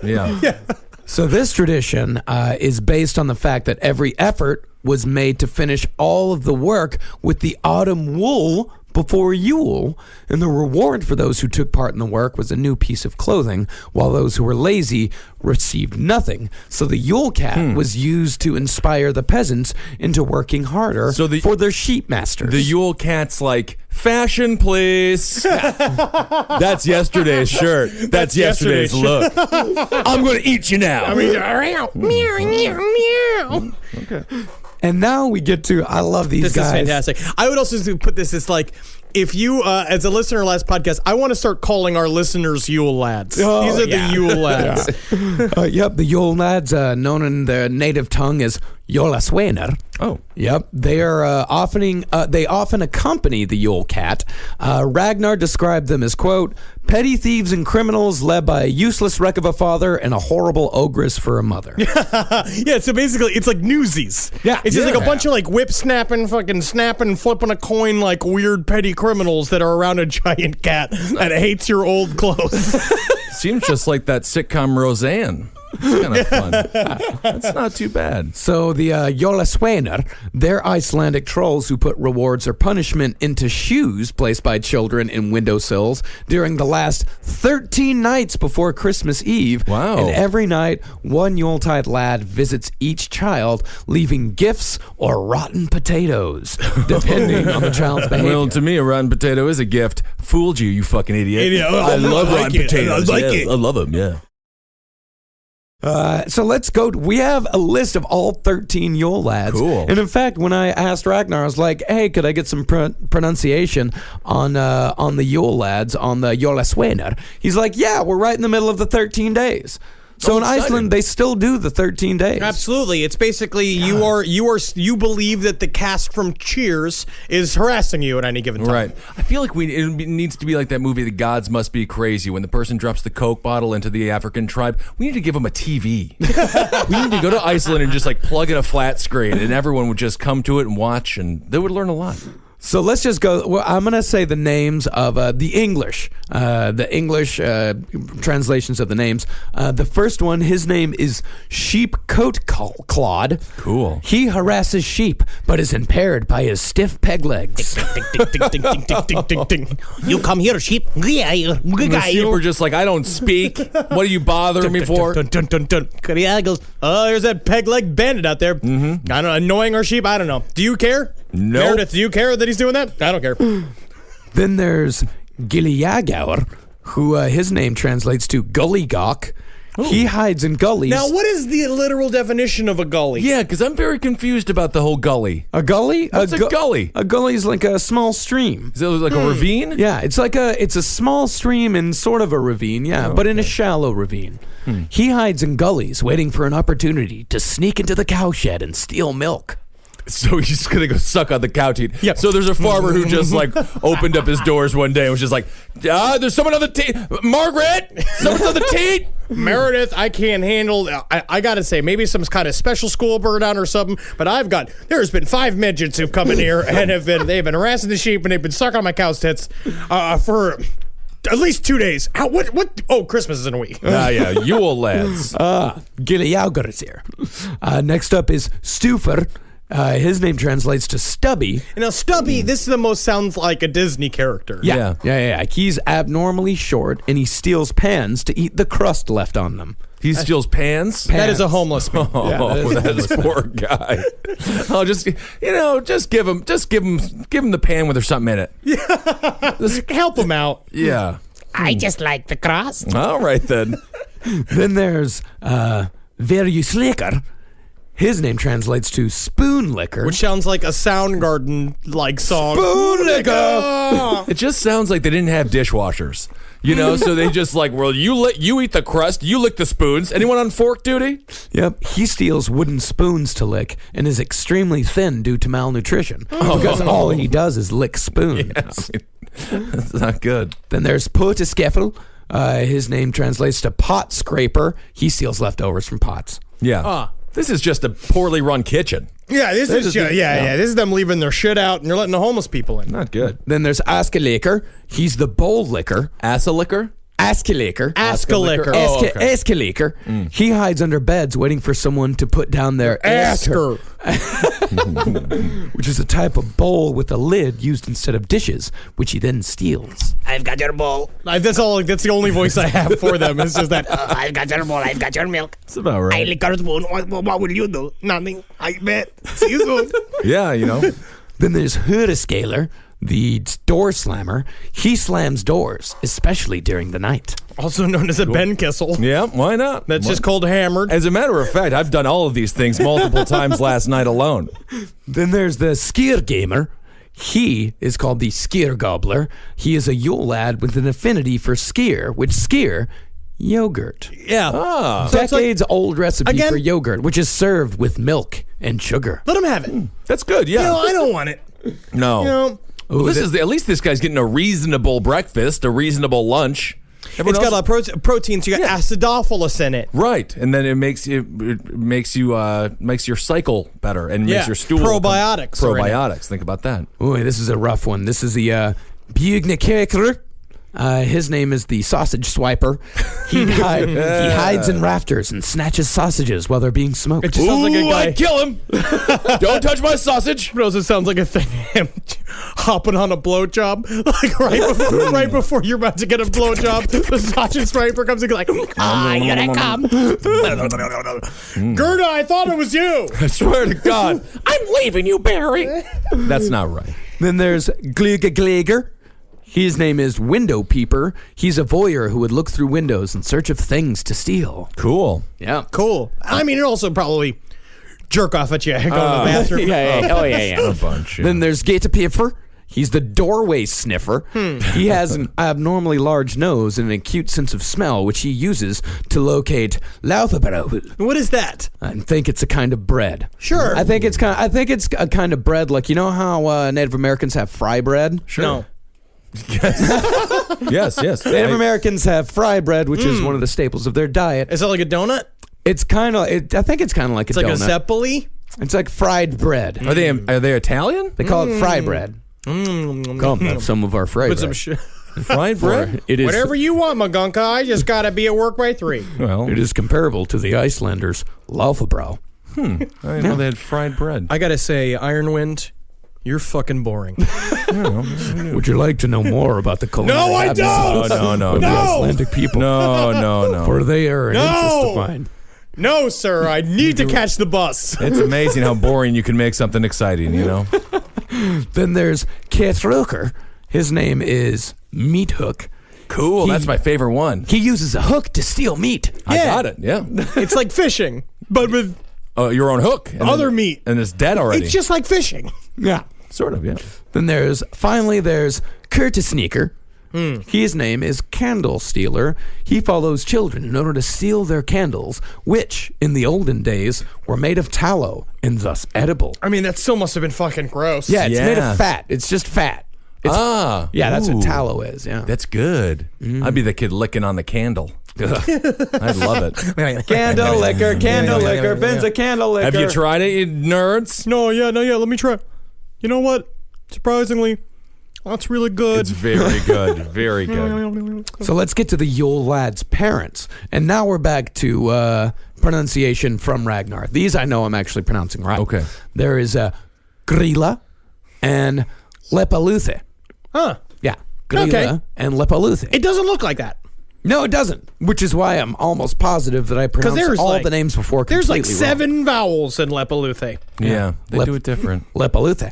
Speaker 3: Yeah.
Speaker 5: So this tradition is based on the fact that every effort was made to finish all of the work with the autumn wool before Yule, and the reward for those who took part in the work was a new piece of clothing, while those who were lazy received nothing. So the Yule cat was used to inspire the peasants into working harder for their sheep masters.
Speaker 3: The Yule cat's like, fashion, please. That's yesterday's shirt. That's yesterday's look. I'm going to eat you now.
Speaker 7: Meow, meow, meow.
Speaker 5: And now we get to, I love these
Speaker 4: This
Speaker 5: guys.
Speaker 4: is fantastic. I would also put this as like, if you, as a listener of last podcast, I want to start calling our listeners Yule lads. These are the Yule lads.
Speaker 5: Yep, the Yule lads, known in their native tongue as Jólasveinar.
Speaker 3: Oh.
Speaker 5: Yep, they are they often accompany the Yule cat. Ragnar described them as, quote, petty thieves and criminals led by a useless wreck of a father and a horrible ogress for a mother.
Speaker 4: Yeah, so basically it's like Newsies.
Speaker 5: Yeah.
Speaker 4: It's just like a bunch of like whip snapping, fucking snapping, flipping a coin like weird petty criminals that are around a giant cat that hates your old clothes.
Speaker 3: Seems just like that sitcom Roseanne. It's kind of fun. That's not too bad.
Speaker 5: So the Jólasveinar, they're Icelandic trolls who put rewards or punishment into shoes placed by children in windowsills during the last 13 nights before Christmas Eve.
Speaker 3: Wow.
Speaker 5: And every night, one Yuletide lad visits each child, leaving gifts or rotten potatoes, depending on the child's behavior.
Speaker 3: Well, to me, a rotten potato is a gift. Fooled you, you fucking idiot.
Speaker 4: I
Speaker 3: love
Speaker 4: like
Speaker 3: rotten
Speaker 4: it.
Speaker 3: potatoes.
Speaker 4: I like
Speaker 3: Yeah,
Speaker 4: it.
Speaker 3: I love them, yeah.
Speaker 5: So let's go. We have a list of all 13 Yule lads.
Speaker 3: Cool.
Speaker 5: And in fact, when I asked Ragnar, I was like, "Hey, could I get some pronunciation on the Yule lads, on the Jólasveinar?" He's like, "Yeah, we're right in the middle of the 13 days." So in Iceland, they still do the 13 days.
Speaker 4: Absolutely. It's basically you believe that the cast from Cheers is harassing you at any given time.
Speaker 3: Right. I feel like it needs to be like that movie, The Gods Must Be Crazy, when the person drops the Coke bottle into the African tribe. We need to give them a TV. We need to go to Iceland and just like plug in a flat screen, and everyone would just come to it and watch, and they would learn a lot.
Speaker 5: So let's just go. Well, I'm going to say the names of the English translations of the names. The first one, his name is Sheep Coat Clod.
Speaker 3: Cool.
Speaker 5: He harasses sheep, but is impaired by his stiff peg legs.
Speaker 4: Ding, ding, ding, ding, ding, ding, ding, ding, ding. You come here, sheep.
Speaker 3: The sheep are just like, I don't speak. What are you bothering me for?
Speaker 4: Dun, dun, dun, dun. Guy goes, oh, there's that peg leg bandit out there. Mm-hmm. I don't know, annoying our sheep. I don't know. Do you care?
Speaker 3: Nope.
Speaker 4: Meredith, do you care that he's doing that? I don't care.
Speaker 5: Then there's Gilliagaur, who his name translates to gully gawk. He hides in gullies.
Speaker 4: Now, what is the literal definition of a gully?
Speaker 3: Yeah, because I'm very confused about the whole gully.
Speaker 5: A gully?
Speaker 3: What's a gully?
Speaker 5: A gully is like a small stream.
Speaker 3: Is it like a ravine?
Speaker 5: Yeah, it's a small stream in sort of a ravine, but in a shallow ravine. He hides in gullies, waiting for an opportunity to sneak into the cowshed and steal milk.
Speaker 3: So he's just gonna go suck on the cow teat.
Speaker 4: Yep.
Speaker 3: So there's a farmer who just like opened up his doors one day and was just like, there's someone on the teat. Margaret, someone's on the teat.
Speaker 4: Meredith, I can't handle. I gotta say, maybe some kind of special school burnout or something. But there's been 5 midgets who've come in here and they've been harassing the sheep and they've been sucking on my cow's tits for at least 2 days. What? Oh, Christmas is in a week.
Speaker 3: Yeah, Yule lads.
Speaker 5: Gilliaugur is here. Next up is Stufr. His name translates to Stubby.
Speaker 4: Now, Stubby, this sounds like a Disney character.
Speaker 5: Yeah. He's abnormally short, and he steals pans to eat the crust left on them.
Speaker 3: He steals pans.
Speaker 4: That is a homeless man.
Speaker 3: Oh, that's poor guy. Oh, just give him the pan where there's something in it.
Speaker 4: Help him out.
Speaker 3: Yeah.
Speaker 7: I just like the crust.
Speaker 3: All right then.
Speaker 5: Then there's Verjusleikar. His name translates to spoon liquor.
Speaker 4: Which sounds like a Soundgarden song.
Speaker 5: Spoon liquor.
Speaker 3: It just sounds like they didn't have dishwashers. You know, so they just like, well, you eat the crust, you lick the spoons. Anyone on fork duty?
Speaker 5: Yep. He steals wooden spoons to lick and is extremely thin due to malnutrition because all he does is lick spoons.
Speaker 3: That's not good.
Speaker 5: Then there's Potiskeffel. His name translates to pot scraper. He steals leftovers from pots.
Speaker 3: Yeah. This is just a poorly run kitchen.
Speaker 4: Yeah, this is this is them leaving their shit out and they're letting the homeless people in.
Speaker 3: Not good.
Speaker 5: Then there's Askeleker. He's the bowl licker.
Speaker 3: Asselicker?
Speaker 5: Askeleker.
Speaker 4: Askelicker.
Speaker 3: Oh, okay.
Speaker 5: Askeleker. He hides under beds waiting for someone to put down their
Speaker 4: Asker.
Speaker 5: which is a type of bowl with a lid used instead of dishes, which he then steals.
Speaker 7: I've got your bowl.
Speaker 4: That's the only voice I have for them. It's just that.
Speaker 7: I've got your bowl. I've got your milk.
Speaker 3: That's about
Speaker 7: I
Speaker 3: right.
Speaker 7: lick your spoon. What will you do? Nothing. I bet. See you soon.
Speaker 3: Yeah, you know.
Speaker 5: Then there's Hurrescaler, the door slammer. He slams doors, especially during the night.
Speaker 4: Also known as a Ben Kissel.
Speaker 3: Yeah, why not?
Speaker 4: That's just called hammered.
Speaker 3: As a matter of fact, I've done all of these things multiple times last night alone.
Speaker 5: Then there's the Skier Gamer. He is called the Skier Gobbler. He is a Yule lad with an affinity for skier, which skier yogurt.
Speaker 4: Yeah.
Speaker 5: Decades old recipe
Speaker 4: Again-
Speaker 5: for yogurt, which is served with milk and sugar.
Speaker 4: Let him have it.
Speaker 3: That's good, yeah.
Speaker 4: I don't want it.
Speaker 3: No. Well, this is at least this guy's getting a reasonable breakfast, a reasonable lunch.
Speaker 4: It's got a lot of protein, so you got acidophilus in it.
Speaker 3: Right, and then it makes your cycle better and makes your stool
Speaker 4: Probiotics are in it.
Speaker 3: Probiotics. Think about that.
Speaker 5: Boy, this is a rough one. This is the Bugnakeker. His name is the sausage swiper. He hides in rafters and snatches sausages while they're being smoked.
Speaker 4: It just sounds like a guy.
Speaker 3: I'd kill him. Don't touch my sausage.
Speaker 4: It also sounds like a thing. Him hopping on a blowjob, like right before you're about to get a blowjob, the sausage sniper comes in like,
Speaker 7: Here I come.
Speaker 4: Gerda, I thought it was you.
Speaker 3: I swear to God,
Speaker 7: I'm leaving you, Barry.
Speaker 3: that's not right.
Speaker 5: Then there's Glugaglager. His name is Window Peeper. He's a voyeur who would look through windows in search of things to steal.
Speaker 3: Cool.
Speaker 5: Yeah.
Speaker 4: Cool. I mean, it also probably jerk off at you, go to the bathroom.
Speaker 3: A bunch.
Speaker 5: Then there's Gatepeeper. He's the doorway sniffer. He has an abnormally large nose and an acute sense of smell, which he uses to locate Lauthabarau.
Speaker 4: What is that?
Speaker 5: I think it's a kind of bread.
Speaker 4: Sure.
Speaker 5: I think it's a kind of bread, like you know how Native Americans have fry bread.
Speaker 3: Sure.
Speaker 4: No.
Speaker 3: Yes.
Speaker 5: Native Americans have fry bread, which is one of the staples of their diet.
Speaker 4: Is that like a donut?
Speaker 5: It's kind of. I think it's kind of like
Speaker 4: It's
Speaker 5: a
Speaker 4: like
Speaker 5: donut.
Speaker 4: a zeppoli?
Speaker 5: It's like fried bread.
Speaker 3: Are they Italian?
Speaker 5: They call it fry bread. Come have some of our fry
Speaker 4: Put
Speaker 5: bread.
Speaker 4: some
Speaker 3: Fried bread?
Speaker 5: It is.
Speaker 4: Whatever you want, Magunka. I just gotta be at work by 3.
Speaker 3: Well,
Speaker 5: It is comparable to the Icelanders' Laufabrow.
Speaker 3: I didn't know they had fried bread.
Speaker 4: I gotta say, Ironwind, you're fucking boring.
Speaker 5: Would you like to know more about the culinary
Speaker 4: I
Speaker 5: habits
Speaker 4: don't!
Speaker 5: of the Icelandic people?
Speaker 3: No.
Speaker 5: For they are an interest
Speaker 4: No!
Speaker 5: of mine.
Speaker 4: No, sir, I need to catch the bus.
Speaker 3: It's amazing how boring you can make something exciting, you know?
Speaker 5: Then there's Keithroker. His name is Meat Hook.
Speaker 3: Cool. That's my favorite one.
Speaker 5: He uses a hook to steal meat.
Speaker 3: I got it. Yeah.
Speaker 4: It's like fishing, but with
Speaker 3: Your own hook. And
Speaker 4: other meat.
Speaker 3: And it's dead already.
Speaker 4: It's just like fishing.
Speaker 5: Yeah.
Speaker 3: sort of, yeah.
Speaker 5: Then there's Curtis Sneaker. His name is Candle Stealer. He follows children in order to steal their candles, which, in the olden days, were made of tallow and thus edible.
Speaker 4: I mean, that still must have been fucking gross.
Speaker 5: Yeah, it's made
Speaker 3: Yeah.
Speaker 5: of fat. It's just fat. It's, yeah, that's what
Speaker 3: ooh.
Speaker 5: tallow is. Yeah,
Speaker 3: That's good. I'd be the kid licking on the candle. I'd love it.
Speaker 5: candle liquor, Ben's a candle liquor.
Speaker 3: Have you tried it, you nerds?
Speaker 4: No, yeah, let me try. You know what? Surprisingly, that's really good.
Speaker 3: It's very good. Very good.
Speaker 5: So let's get to the Yule lad's parents, and now we're back to pronunciation from Ragnar. These I know I'm actually pronouncing right.
Speaker 3: Okay.
Speaker 5: There is Grilla and Lepaluthe.
Speaker 4: Huh.
Speaker 5: Yeah, Grilla
Speaker 4: Okay.
Speaker 5: and Lepaluthe.
Speaker 4: It doesn't look like that.
Speaker 5: No, it doesn't. Which is why I'm almost positive that I pronounced
Speaker 4: there's
Speaker 5: all
Speaker 4: like-
Speaker 5: the names before
Speaker 4: There's
Speaker 5: completely
Speaker 4: like 7 vowels in Lepaluthe.
Speaker 3: Yeah, they
Speaker 5: Lep-
Speaker 3: do it different.
Speaker 5: wrong. Lepaluthe.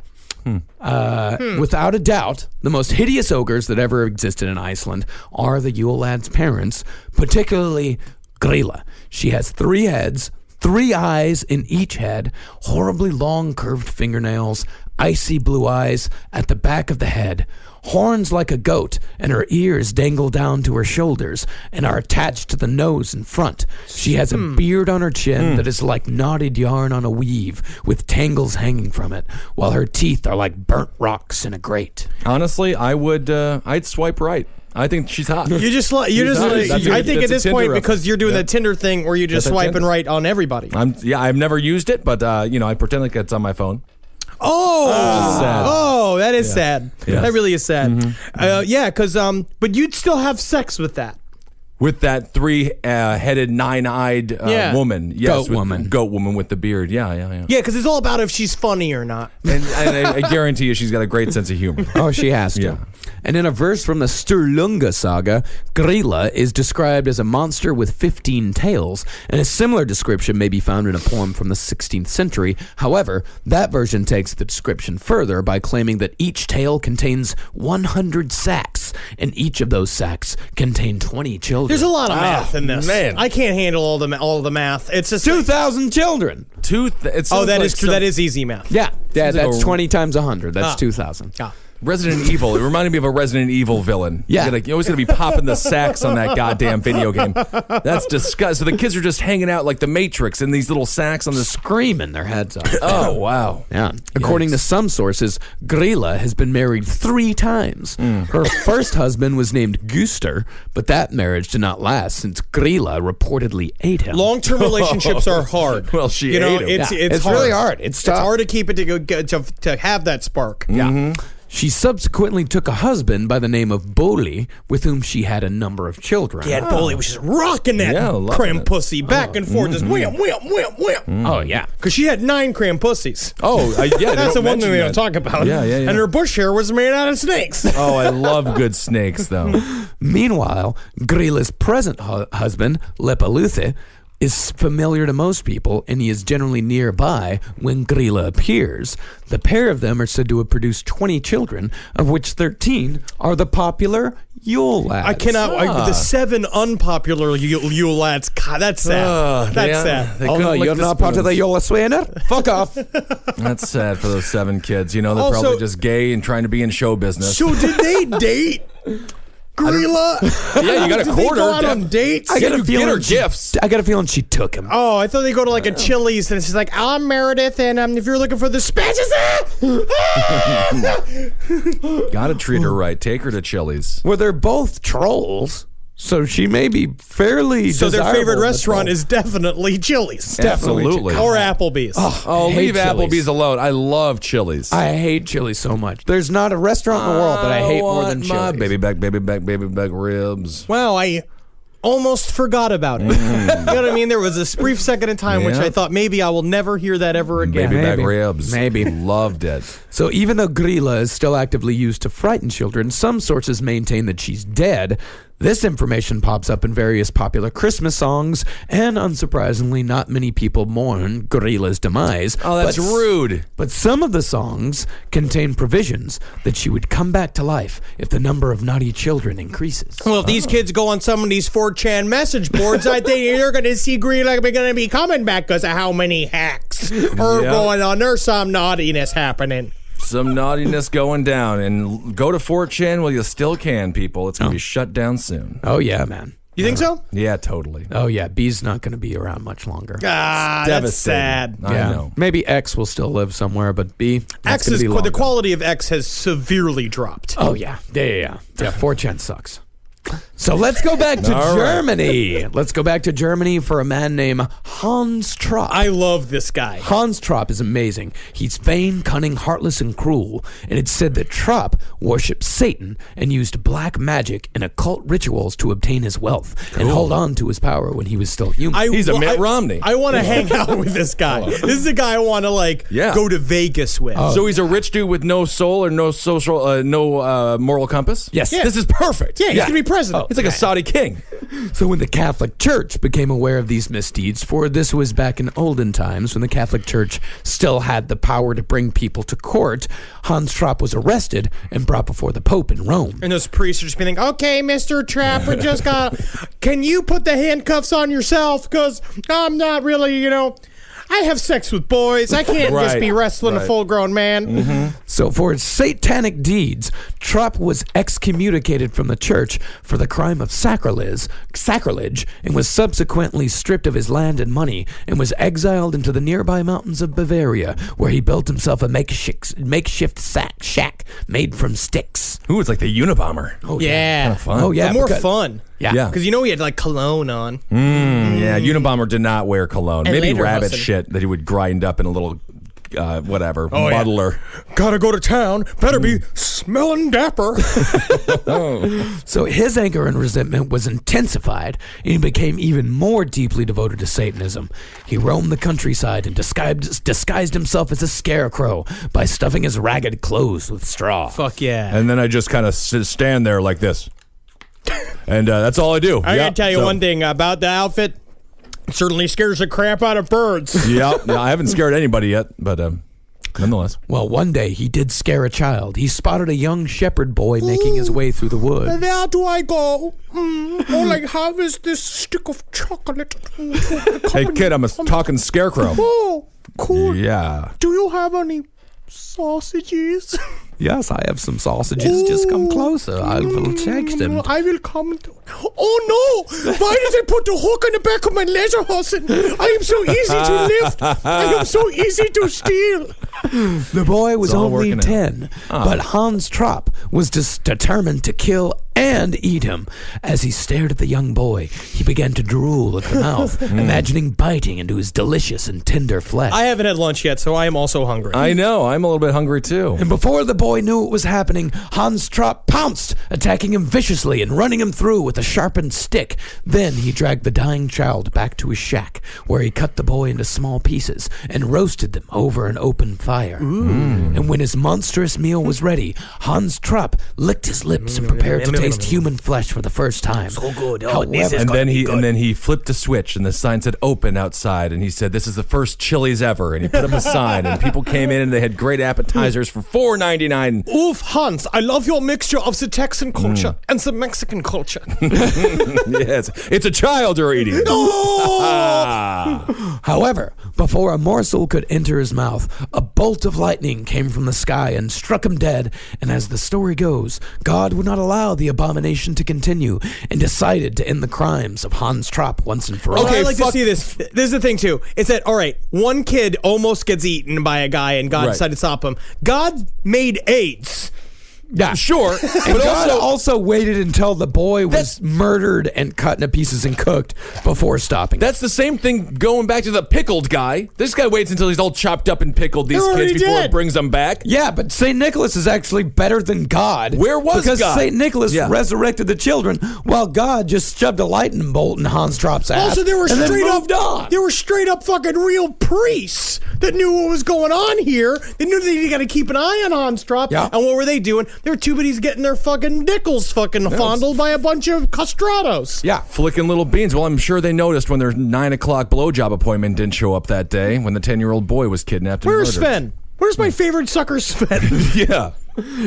Speaker 5: Without a doubt, the most hideous ogres that ever existed in Iceland are the Yule lad's parents, particularly Grilla. She has 3 heads, 3 eyes in each head, horribly long curved fingernails, icy blue eyes at the back of the head, horns like a goat, and her ears dangle down to her shoulders and are attached to the nose in front. She has a beard on her chin that is like knotted yarn on a weave, with tangles hanging from it, while her teeth are like burnt rocks in a grate.
Speaker 3: Honestly, I'd swipe right. I think she's hot.
Speaker 4: I think at this point, because you're doing the Tinder thing where you're just swiping right on everybody.
Speaker 3: I've never used it, but I pretend like it's on my phone.
Speaker 4: That is sad.
Speaker 3: Yes.
Speaker 4: That really is sad. Because but you'd still have sex with that.
Speaker 3: With that three-headed, nine-eyed woman. Yes, goat woman with the beard. Yeah.
Speaker 4: Yeah, because it's all about if she's funny or not.
Speaker 3: And I guarantee you she's got a great sense of humor.
Speaker 5: Oh, she has to.
Speaker 3: Yeah.
Speaker 5: And in a verse from the Sturlunga saga, Grilla is described as a monster with 15 tails, and a similar description may be found in a poem from the 16th century. However, that version takes the description further by claiming that each tail contains 100 sacks, and each of those sacks contain 20 children.
Speaker 4: There's a lot of math in this.
Speaker 3: Man.
Speaker 4: I can't handle all the math. It's just
Speaker 5: 2,000 children.
Speaker 4: that is true. That is easy math.
Speaker 5: Yeah, that's
Speaker 3: like
Speaker 5: 20 times 100. That's 2,000.
Speaker 3: Resident Evil. It reminded me of a Resident Evil villain.
Speaker 5: Yeah.
Speaker 3: You're always going to be popping the sacks on that goddamn video game. That's disgusting. So the kids are just hanging out like the Matrix in these little sacks on the
Speaker 5: Screaming their heads off.
Speaker 3: Oh, wow.
Speaker 5: Yeah. According to some sources, Grilla has been married 3 times. Her first husband was named Guster, but that marriage did not last since Grilla reportedly ate him.
Speaker 4: Long-term relationships are hard.
Speaker 3: Well, she ate him.
Speaker 5: It's really hard. It's tough.
Speaker 4: It's hard to keep it to have that spark.
Speaker 5: Yeah. She subsequently took a husband by the name of Boli, with whom she had a number of children.
Speaker 4: Yeah, Boli was just rocking that cram pussy back and forth, just wham, wham, wham, wham.
Speaker 5: Oh, yeah.
Speaker 4: Because she had 9 cram pussies.
Speaker 3: Oh, yeah.
Speaker 4: That's the one thing we don't talk about.
Speaker 3: Yeah.
Speaker 4: And her bush hair was made out of snakes.
Speaker 3: Oh, I love good snakes, though.
Speaker 5: Meanwhile, Grilla's present husband, Lepaluthe, is familiar to most people, and he is generally nearby when Grilla appears. The pair of them are said to have produced 20 children, of which 13 are the popular Yule lads.
Speaker 4: I cannot. The 7 unpopular Yule lads. God, that's sad. That's sad.
Speaker 5: Oh no, you're not part of the Yule Sweaner? Fuck off.
Speaker 3: That's sad for those 7 kids. They're probably just gay and trying to be in show business.
Speaker 4: So did they date? Grilla?
Speaker 3: Yeah, you got a quarter.
Speaker 4: Did they go out on dates?
Speaker 5: I got a feeling
Speaker 3: her gifts.
Speaker 5: I got a feeling she took him.
Speaker 4: Oh, I thought they go to like a Chili's and she's like, I'm Meredith, and if you're looking for the specials,
Speaker 3: Gotta treat her right. Take her to Chili's.
Speaker 5: Well, they're both trolls, so she may be fairly
Speaker 4: So their
Speaker 5: desirable
Speaker 4: favorite
Speaker 5: in the
Speaker 4: restaurant
Speaker 5: troll.
Speaker 4: is definitely Chili's.
Speaker 3: Absolutely.
Speaker 4: Or Applebee's.
Speaker 3: Oh,
Speaker 5: I
Speaker 3: leave
Speaker 5: hate Chili's.
Speaker 3: Applebee's alone. I love Chili's.
Speaker 5: I hate Chili's so much. There's not a restaurant in the world that I hate more than
Speaker 3: my
Speaker 5: Chili's.
Speaker 3: baby back ribs.
Speaker 4: Wow, I almost forgot about it. You know what I mean? There was a brief second in time which
Speaker 3: Yeah.
Speaker 4: I thought maybe I will never hear that ever again.
Speaker 3: Baby back
Speaker 5: Maybe.
Speaker 3: ribs.
Speaker 5: Maybe.
Speaker 3: Loved it.
Speaker 5: So even though Grilla is still actively used to frighten children, some sources maintain that she's dead. This information pops up in various popular Christmas songs, and unsurprisingly, not many people mourn Grilla's demise.
Speaker 3: Oh, that's rude.
Speaker 5: But some of the songs contain provisions that she would come back to life if the number of naughty children increases.
Speaker 4: Well, if these kids go on some of these 4chan message boards, I think you're going to see Grilla going to be coming back because of how many hacks are going on. There's some naughtiness happening.
Speaker 3: Some naughtiness going down. And go to 4chan while you still can, people. It's going to be shut down soon.
Speaker 5: Oh, yeah, man.
Speaker 4: You think so?
Speaker 3: Yeah, totally.
Speaker 5: Oh, yeah. B's not going to be around much longer.
Speaker 4: Ah, that's sad.
Speaker 3: I know.
Speaker 5: Maybe X will still live somewhere, but B,
Speaker 4: X is the quality of X has severely dropped.
Speaker 5: Oh, yeah. Yeah, 4chan sucks. So let's go back to Germany. Let's go back to Germany for a man named Hans Trapp.
Speaker 4: I love this guy.
Speaker 5: Hans Trapp is amazing. He's vain, cunning, heartless, and cruel. And it's said that Trapp worshipped Satan and used black magic and occult rituals to obtain his wealth and hold on to his power when he was still human.
Speaker 3: He's a Mitt Romney.
Speaker 4: I want to hang out with this guy. This is the guy I want to go to Vegas with.
Speaker 3: So he's a rich dude with no soul or no social, no moral compass?
Speaker 5: Yes.
Speaker 4: Yeah.
Speaker 3: This is perfect.
Speaker 4: Yeah, he's going to be president.
Speaker 3: He's like a Saudi king.
Speaker 5: So when the Catholic Church became aware of these misdeeds, for this was back in olden times when the Catholic Church still had the power to bring people to court, Hans Trapp was arrested and brought before the Pope in Rome.
Speaker 4: And those priests are just being like, okay, Mr. Trapp, we just got, can you put the handcuffs on yourself? Because I'm not really, I have sex with boys. I can't just be wrestling a full-grown man.
Speaker 5: So for his satanic deeds, Trupp was excommunicated from the church for the crime of sacrilege, and was subsequently stripped of his land and money, and was exiled into the nearby mountains of Bavaria, where he built himself a makeshift shack made from sticks.
Speaker 3: Ooh, it's like the Unabomber.
Speaker 5: Oh
Speaker 4: Yeah.
Speaker 3: Kinda fun.
Speaker 5: Oh yeah,
Speaker 4: But more
Speaker 5: because-
Speaker 4: fun.
Speaker 5: Yeah.
Speaker 4: Because he had like cologne on.
Speaker 3: Yeah, Unabomber did not wear cologne.
Speaker 4: And
Speaker 3: Maybe
Speaker 4: later
Speaker 3: rabbit
Speaker 4: Hudson.
Speaker 3: shit that he would grind up in a little, muddler.
Speaker 6: Gotta go to town. Better be smelling dapper.
Speaker 5: So his anger and resentment was intensified, and he became even more deeply devoted to Satanism. He roamed the countryside and disguised himself as a scarecrow by stuffing his ragged clothes with straw.
Speaker 4: Fuck yeah.
Speaker 3: And then I just kind of stand there like this. And that's all I do.
Speaker 4: I gotta tell you one thing about the outfit. It certainly scares the crap out of birds.
Speaker 3: Yeah, I haven't scared anybody yet, but nonetheless.
Speaker 5: Well, one day he did scare a child. He spotted a young shepherd boy making his way through the woods.
Speaker 6: There do I go. All I have is this stick of chocolate.
Speaker 3: Hey, kid, I'm a talking scarecrow.
Speaker 6: Oh, cool.
Speaker 3: Yeah.
Speaker 6: Do you have any sausages?
Speaker 5: Yes, I have some sausages. Just come closer. I will taste them.
Speaker 6: I will come. Oh no! Why did they put the hook on the back of my leather horse? I am so easy to lift. I am so easy to steal.
Speaker 5: The boy was
Speaker 3: all
Speaker 5: only
Speaker 3: working out.
Speaker 5: 10, but Hans Trapp was just determined to kill and eat him. As he stared at the young boy, he began to drool at the mouth, imagining biting into his delicious and tender flesh.
Speaker 4: I haven't had lunch yet, so I am also hungry.
Speaker 3: I know. I'm a little bit hungry, too.
Speaker 5: And before the boy knew what was happening, Hans Trapp pounced, attacking him viciously and running him through with a sharpened stick. Then he dragged the dying child back to his shack, where he cut the boy into small pieces and roasted them over an open fire. And when his monstrous meal was ready, Hans Trapp licked his lips and prepared to taste human flesh for the first time. So good. However,
Speaker 3: And then he flipped a switch, and the sign said "open" outside, and he said, "This is the first Chili's ever." And he put up a sign, and people came in, and they had great appetizers for $4.99.
Speaker 4: Oof, Hans, I love your mixture of the Texan culture and the Mexican culture.
Speaker 3: Yes, it's a child you're eating.
Speaker 5: However, before a morsel could enter his mouth, a bolt of lightning came from the sky and struck him dead. And as the story goes, God would not allow the abomination to continue and decided to end the crimes of Hans Trapp once and for all.
Speaker 4: Okay, I like to see this. This is the thing, too. It's that, all right, one kid almost gets eaten by a guy, and God decided to stop him. God made AIDS.
Speaker 5: Yeah,
Speaker 3: Sure,
Speaker 5: And God also waited until the boy was murdered and cut into pieces and cooked before stopping.
Speaker 3: That's the same thing going back to the pickled guy. This guy waits until he's all chopped up and pickled, these
Speaker 4: They're
Speaker 3: kids,
Speaker 4: already
Speaker 3: before
Speaker 4: dead.
Speaker 3: it brings them back.
Speaker 5: Yeah, but St. Nicholas is actually better than God.
Speaker 3: Where was
Speaker 5: because
Speaker 3: God?
Speaker 5: St. Nicholas
Speaker 3: Yeah.
Speaker 5: resurrected the children, while God just shoved a lightning bolt in Hans Trapp's ass.
Speaker 4: Also, there were
Speaker 5: and then
Speaker 4: straight up,
Speaker 5: moved on.
Speaker 4: there were straight up fucking real priests that knew what was going on here. They knew they got to keep an eye on Hans Trapp.
Speaker 5: Yeah.
Speaker 4: And what were they doing? They were too busy getting their fucking nickels fucking fondled by a bunch of castrados.
Speaker 5: Yeah.
Speaker 3: Flicking little beans. Well, I'm sure they noticed when their 9 o'clock blowjob appointment didn't show up that day when the 10-year-old boy was kidnapped and
Speaker 4: Where's
Speaker 3: murdered.
Speaker 4: Sven? Where's my favorite sucker, Sven?
Speaker 3: Yeah.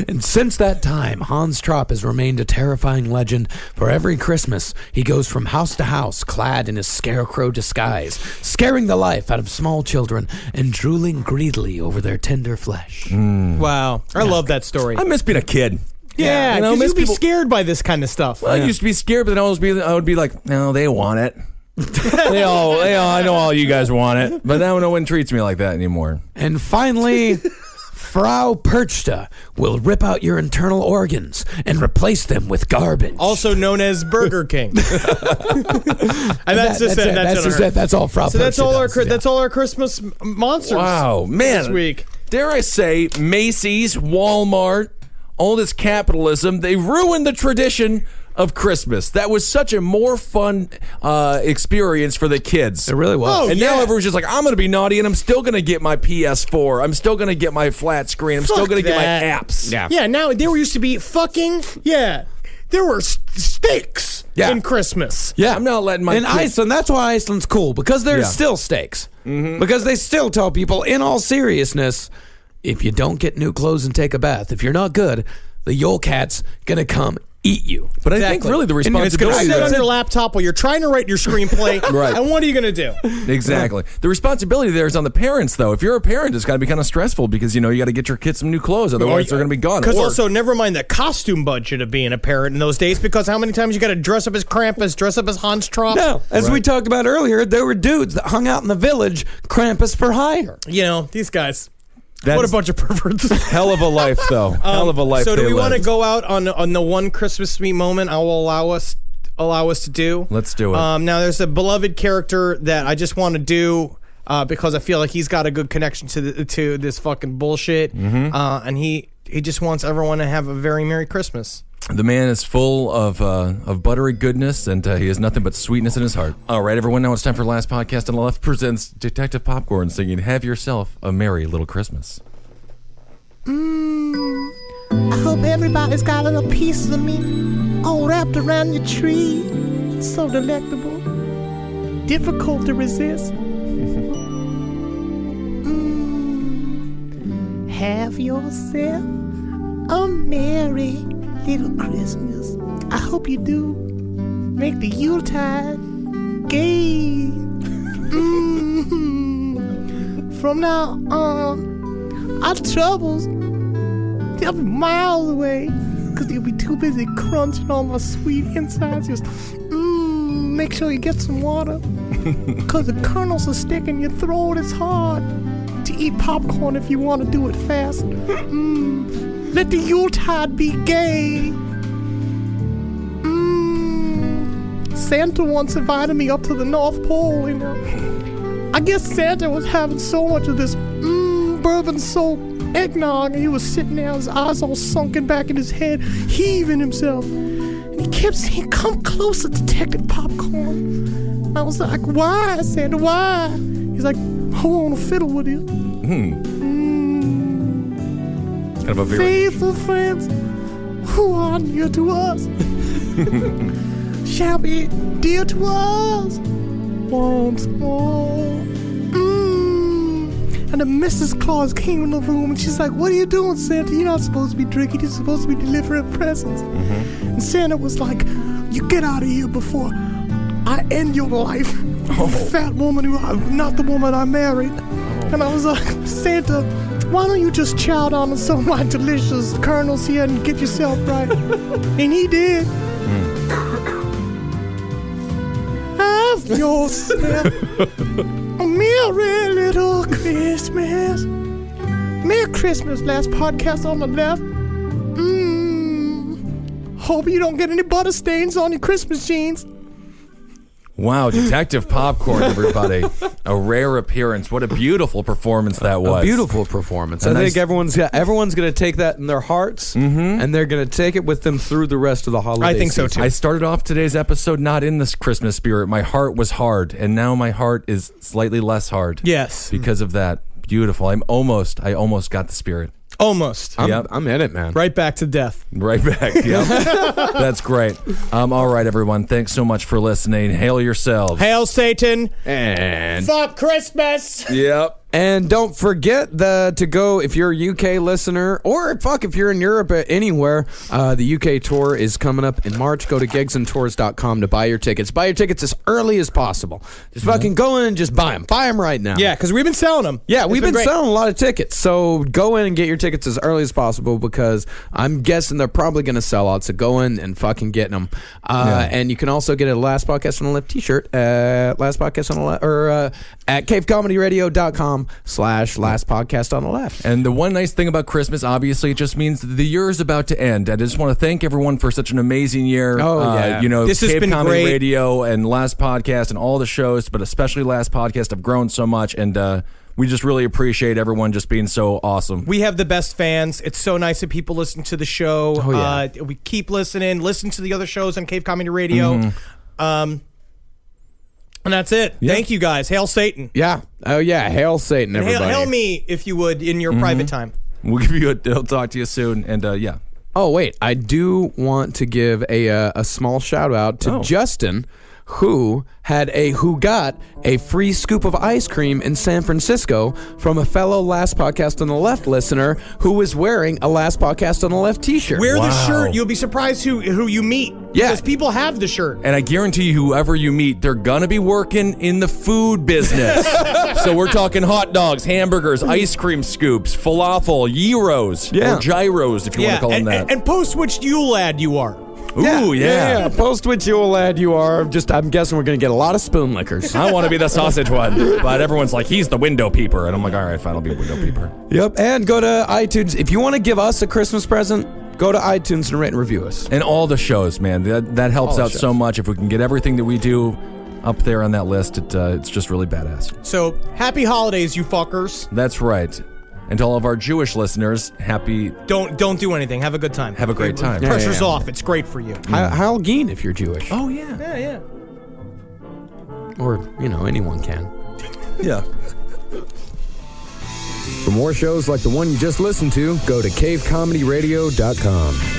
Speaker 5: And since that time, Hans Trapp has remained a terrifying legend. For every Christmas, he goes from house to house, clad in his scarecrow disguise, scaring the life out of small children and drooling greedily over their tender flesh.
Speaker 4: Wow. I love that story.
Speaker 3: I miss being a kid.
Speaker 4: Yeah,
Speaker 3: you know,
Speaker 4: because
Speaker 3: miss
Speaker 4: you'd be
Speaker 3: people-
Speaker 4: scared by this kind of stuff.
Speaker 3: I used to be scared, but then I would be like, no, they want it. I know all you guys want it, but now no one treats me like that anymore.
Speaker 5: And finally, Frau Perchta will rip out your internal organs and replace them with garbage.
Speaker 4: Also known as Burger King. And that's just it.
Speaker 5: That's just it. That's all Frau
Speaker 4: So that's
Speaker 5: Perchta
Speaker 4: all our
Speaker 5: does, yeah.
Speaker 4: that's all our Christmas monsters.
Speaker 3: Wow, man.
Speaker 4: This week.
Speaker 3: Dare I say, Macy's, Walmart, all this capitalism, they ruined the tradition of Christmas. That was such a more fun experience for the kids.
Speaker 5: It really was.
Speaker 4: Oh,
Speaker 3: And now
Speaker 4: yeah.
Speaker 3: everyone's just like, I'm going to be naughty and I'm still going to get my PS4. I'm still going to get my flat screen. I'm still
Speaker 4: Fuck
Speaker 3: going to get my
Speaker 4: that.
Speaker 3: apps.
Speaker 4: Yeah, now there used to be fucking, there were steaks in Christmas.
Speaker 5: Yeah,
Speaker 3: I'm not letting my
Speaker 5: in
Speaker 3: kid-
Speaker 5: Iceland. That's why Iceland's cool, because there's
Speaker 3: Yeah.
Speaker 5: still stakes. Because they still tell people, in all seriousness, if you don't get new clothes and take a bath, if you're not good, the Yule Cat's gonna come eat you.
Speaker 3: But I think really the
Speaker 4: it's going to
Speaker 3: responsibility
Speaker 4: sit on
Speaker 3: there,
Speaker 4: your laptop while you're trying to write your screenplay.
Speaker 3: Right.
Speaker 4: And what are you going to do?
Speaker 3: exactly. The responsibility there is on the parents, though. If you're a parent, it's got to be kind of stressful because you got to get your kids some new clothes, otherwise they're going to be gone.
Speaker 4: Because
Speaker 3: Or-
Speaker 4: also, never mind the costume budget of being a parent in those days. Because how many times you got to dress up as Krampus, dress up as Hans Trapp?
Speaker 5: No, as we talked about earlier, there were dudes that hung out in the village, Krampus for hire.
Speaker 4: These guys.
Speaker 3: That's
Speaker 4: What a bunch of perverts.
Speaker 3: hell of a life, though. Hell of a life.
Speaker 4: So do
Speaker 3: they
Speaker 4: we want to
Speaker 3: lived.
Speaker 4: go out on the one Christmas sweet moment I will allow us to do?
Speaker 3: Let's do it.
Speaker 4: Now there's a beloved character that I just want to do because I feel like he's got a good connection to this fucking bullshit, and he just wants everyone to have a very Merry Christmas.
Speaker 3: The man is full of buttery goodness, and he has nothing but sweetness in his heart. All right, everyone, now it's time for Last Podcast on the Left presents Detective Popcorn singing Have Yourself a Merry Little Christmas.
Speaker 7: I hope everybody's got a little piece of me all wrapped around your tree. It's so delectable, difficult to resist. Have yourself a merry little Christmas. I hope you do. Make the Yuletide gay. From now on, our troubles, they'll be miles away, because you'll be too busy crunching on my sweet insides. Just, make sure you get some water, because the kernels will stick in your throat. It's hard to eat popcorn if you want to do it fast. Let the Yuletide be gay. Santa once invited me up to the North Pole, I guess Santa was having so much of this bourbon-soaked eggnog, and he was sitting there, his eyes all sunken back in his head, heaving himself. And he kept saying, "Come closer, Detective Popcorn." And I was like, "Why, Santa, why?" He's like, "I want to fiddle with you."
Speaker 3: Kind of a very...
Speaker 7: Faithful friends who are near to us shall be dear to us once more. And the Mrs. Claus came in the room and she's like, "What are you doing, Santa? You're not supposed to be drinking. You're supposed to be delivering presents." And Santa was like, "You get out of here before I end your life. Fat woman who I'm not the woman I married." And I was like, "Santa, why don't you just chow down on some of my delicious kernels here and get yourself right?" And he did. Have yourself a merry little Christmas. Merry Christmas, Last Podcast on the Left. Hope you don't get any butter stains on your Christmas jeans.
Speaker 3: Wow, Detective Popcorn, everybody. A rare appearance. What a beautiful performance that was.
Speaker 5: A beautiful performance. I
Speaker 3: nice-
Speaker 5: think everyone's going to take that in their hearts, and they're going to take it with them through the rest of the holiday
Speaker 4: I think so,
Speaker 5: season.
Speaker 4: too.
Speaker 3: I started off today's episode not in this Christmas spirit. My heart was hard, and now my heart is slightly less hard.
Speaker 4: Yes.
Speaker 3: Because of that. Beautiful. I almost got the spirit.
Speaker 4: Almost.
Speaker 5: I'm in it, man.
Speaker 4: Right back to death.
Speaker 3: Right back. Yep. That's great. All right, everyone. Thanks so much for listening. Hail yourselves.
Speaker 4: Hail Satan.
Speaker 5: And
Speaker 4: Fuck Christmas.
Speaker 3: Yep.
Speaker 5: And don't forget to go, if you're a UK listener, or if you're in Europe anywhere, the UK tour is coming up in March. Go to gigsandtours.com to buy your tickets. Buy your tickets as early as possible. Just fucking go in and just buy them. Buy them right now.
Speaker 4: Yeah, because we've been selling them.
Speaker 5: Yeah, we've been
Speaker 4: great.
Speaker 5: selling a lot of tickets. So go in and get your tickets as early as possible, because I'm guessing they're probably going to sell out. So go in and fucking get them. And you can also get a Last Podcast on the Left t-shirt at Last Podcast on the Left, or at cavecomedyradio.com/Last Podcast on the Left.
Speaker 3: And the one nice thing about Christmas, obviously, it just means that the year is about to end. And I just want to thank everyone for such an amazing year.
Speaker 5: Oh, yeah.
Speaker 4: This has
Speaker 3: Cave
Speaker 4: been
Speaker 3: Comedy
Speaker 4: great.
Speaker 3: Radio and Last Podcast and all the shows, but especially Last Podcast have grown so much. And we just really appreciate everyone just being so awesome.
Speaker 4: We have the best fans. It's so nice that people listen to the show.
Speaker 5: Oh, yeah.
Speaker 4: We keep listening. Listen to the other shows on Cave Comedy Radio. And that's it.
Speaker 3: Yeah.
Speaker 4: Thank you, guys. Hail Satan.
Speaker 5: Yeah. Oh, yeah. Hail Satan,
Speaker 4: And
Speaker 5: everybody.
Speaker 4: hail me, if you would, in your private time.
Speaker 3: We'll give you I'll talk to you soon. And yeah.
Speaker 5: Oh, wait. I do want to give a small shout out to
Speaker 3: Oh.
Speaker 5: Justin, who got a free scoop of ice cream in San Francisco from a fellow Last Podcast on the Left listener who was wearing a Last Podcast on the Left t-shirt.
Speaker 4: Wear the shirt. You'll be surprised who you meet.
Speaker 5: Yeah.
Speaker 4: Because people have the shirt.
Speaker 3: And I guarantee you, whoever you meet, they're gonna be working in the food business. So we're talking hot dogs, hamburgers, ice cream scoops, falafel, gyros, or gyros, if you want to call them that.
Speaker 4: And post which Yule lad you are.
Speaker 3: Ooh, yeah.
Speaker 5: Post which Yule lad you are. I'm guessing we're going to get a lot of spoon lickers.
Speaker 3: I want to be the sausage one, but everyone's like, he's the window peeper. And I'm like, all right, fine, I'll be a window peeper.
Speaker 5: Yep, and go to iTunes. If you want to give us a Christmas present, go to iTunes and rate and review us.
Speaker 3: And all the shows, man. That helps out so much. If we can get everything that we do up there on that list, it's just really badass.
Speaker 4: So, happy holidays, you fuckers.
Speaker 3: That's right. And to all of our Jewish listeners, happy...
Speaker 4: Don't do anything. Have a good time.
Speaker 3: Have a great time.
Speaker 4: Pressure's off. It's great for you.
Speaker 5: Heil Geen if you're Jewish.
Speaker 3: Oh, yeah.
Speaker 4: Yeah.
Speaker 5: Or, anyone can.
Speaker 3: Yeah.
Speaker 8: For more shows like the one you just listened to, go to cavecomedyradio.com.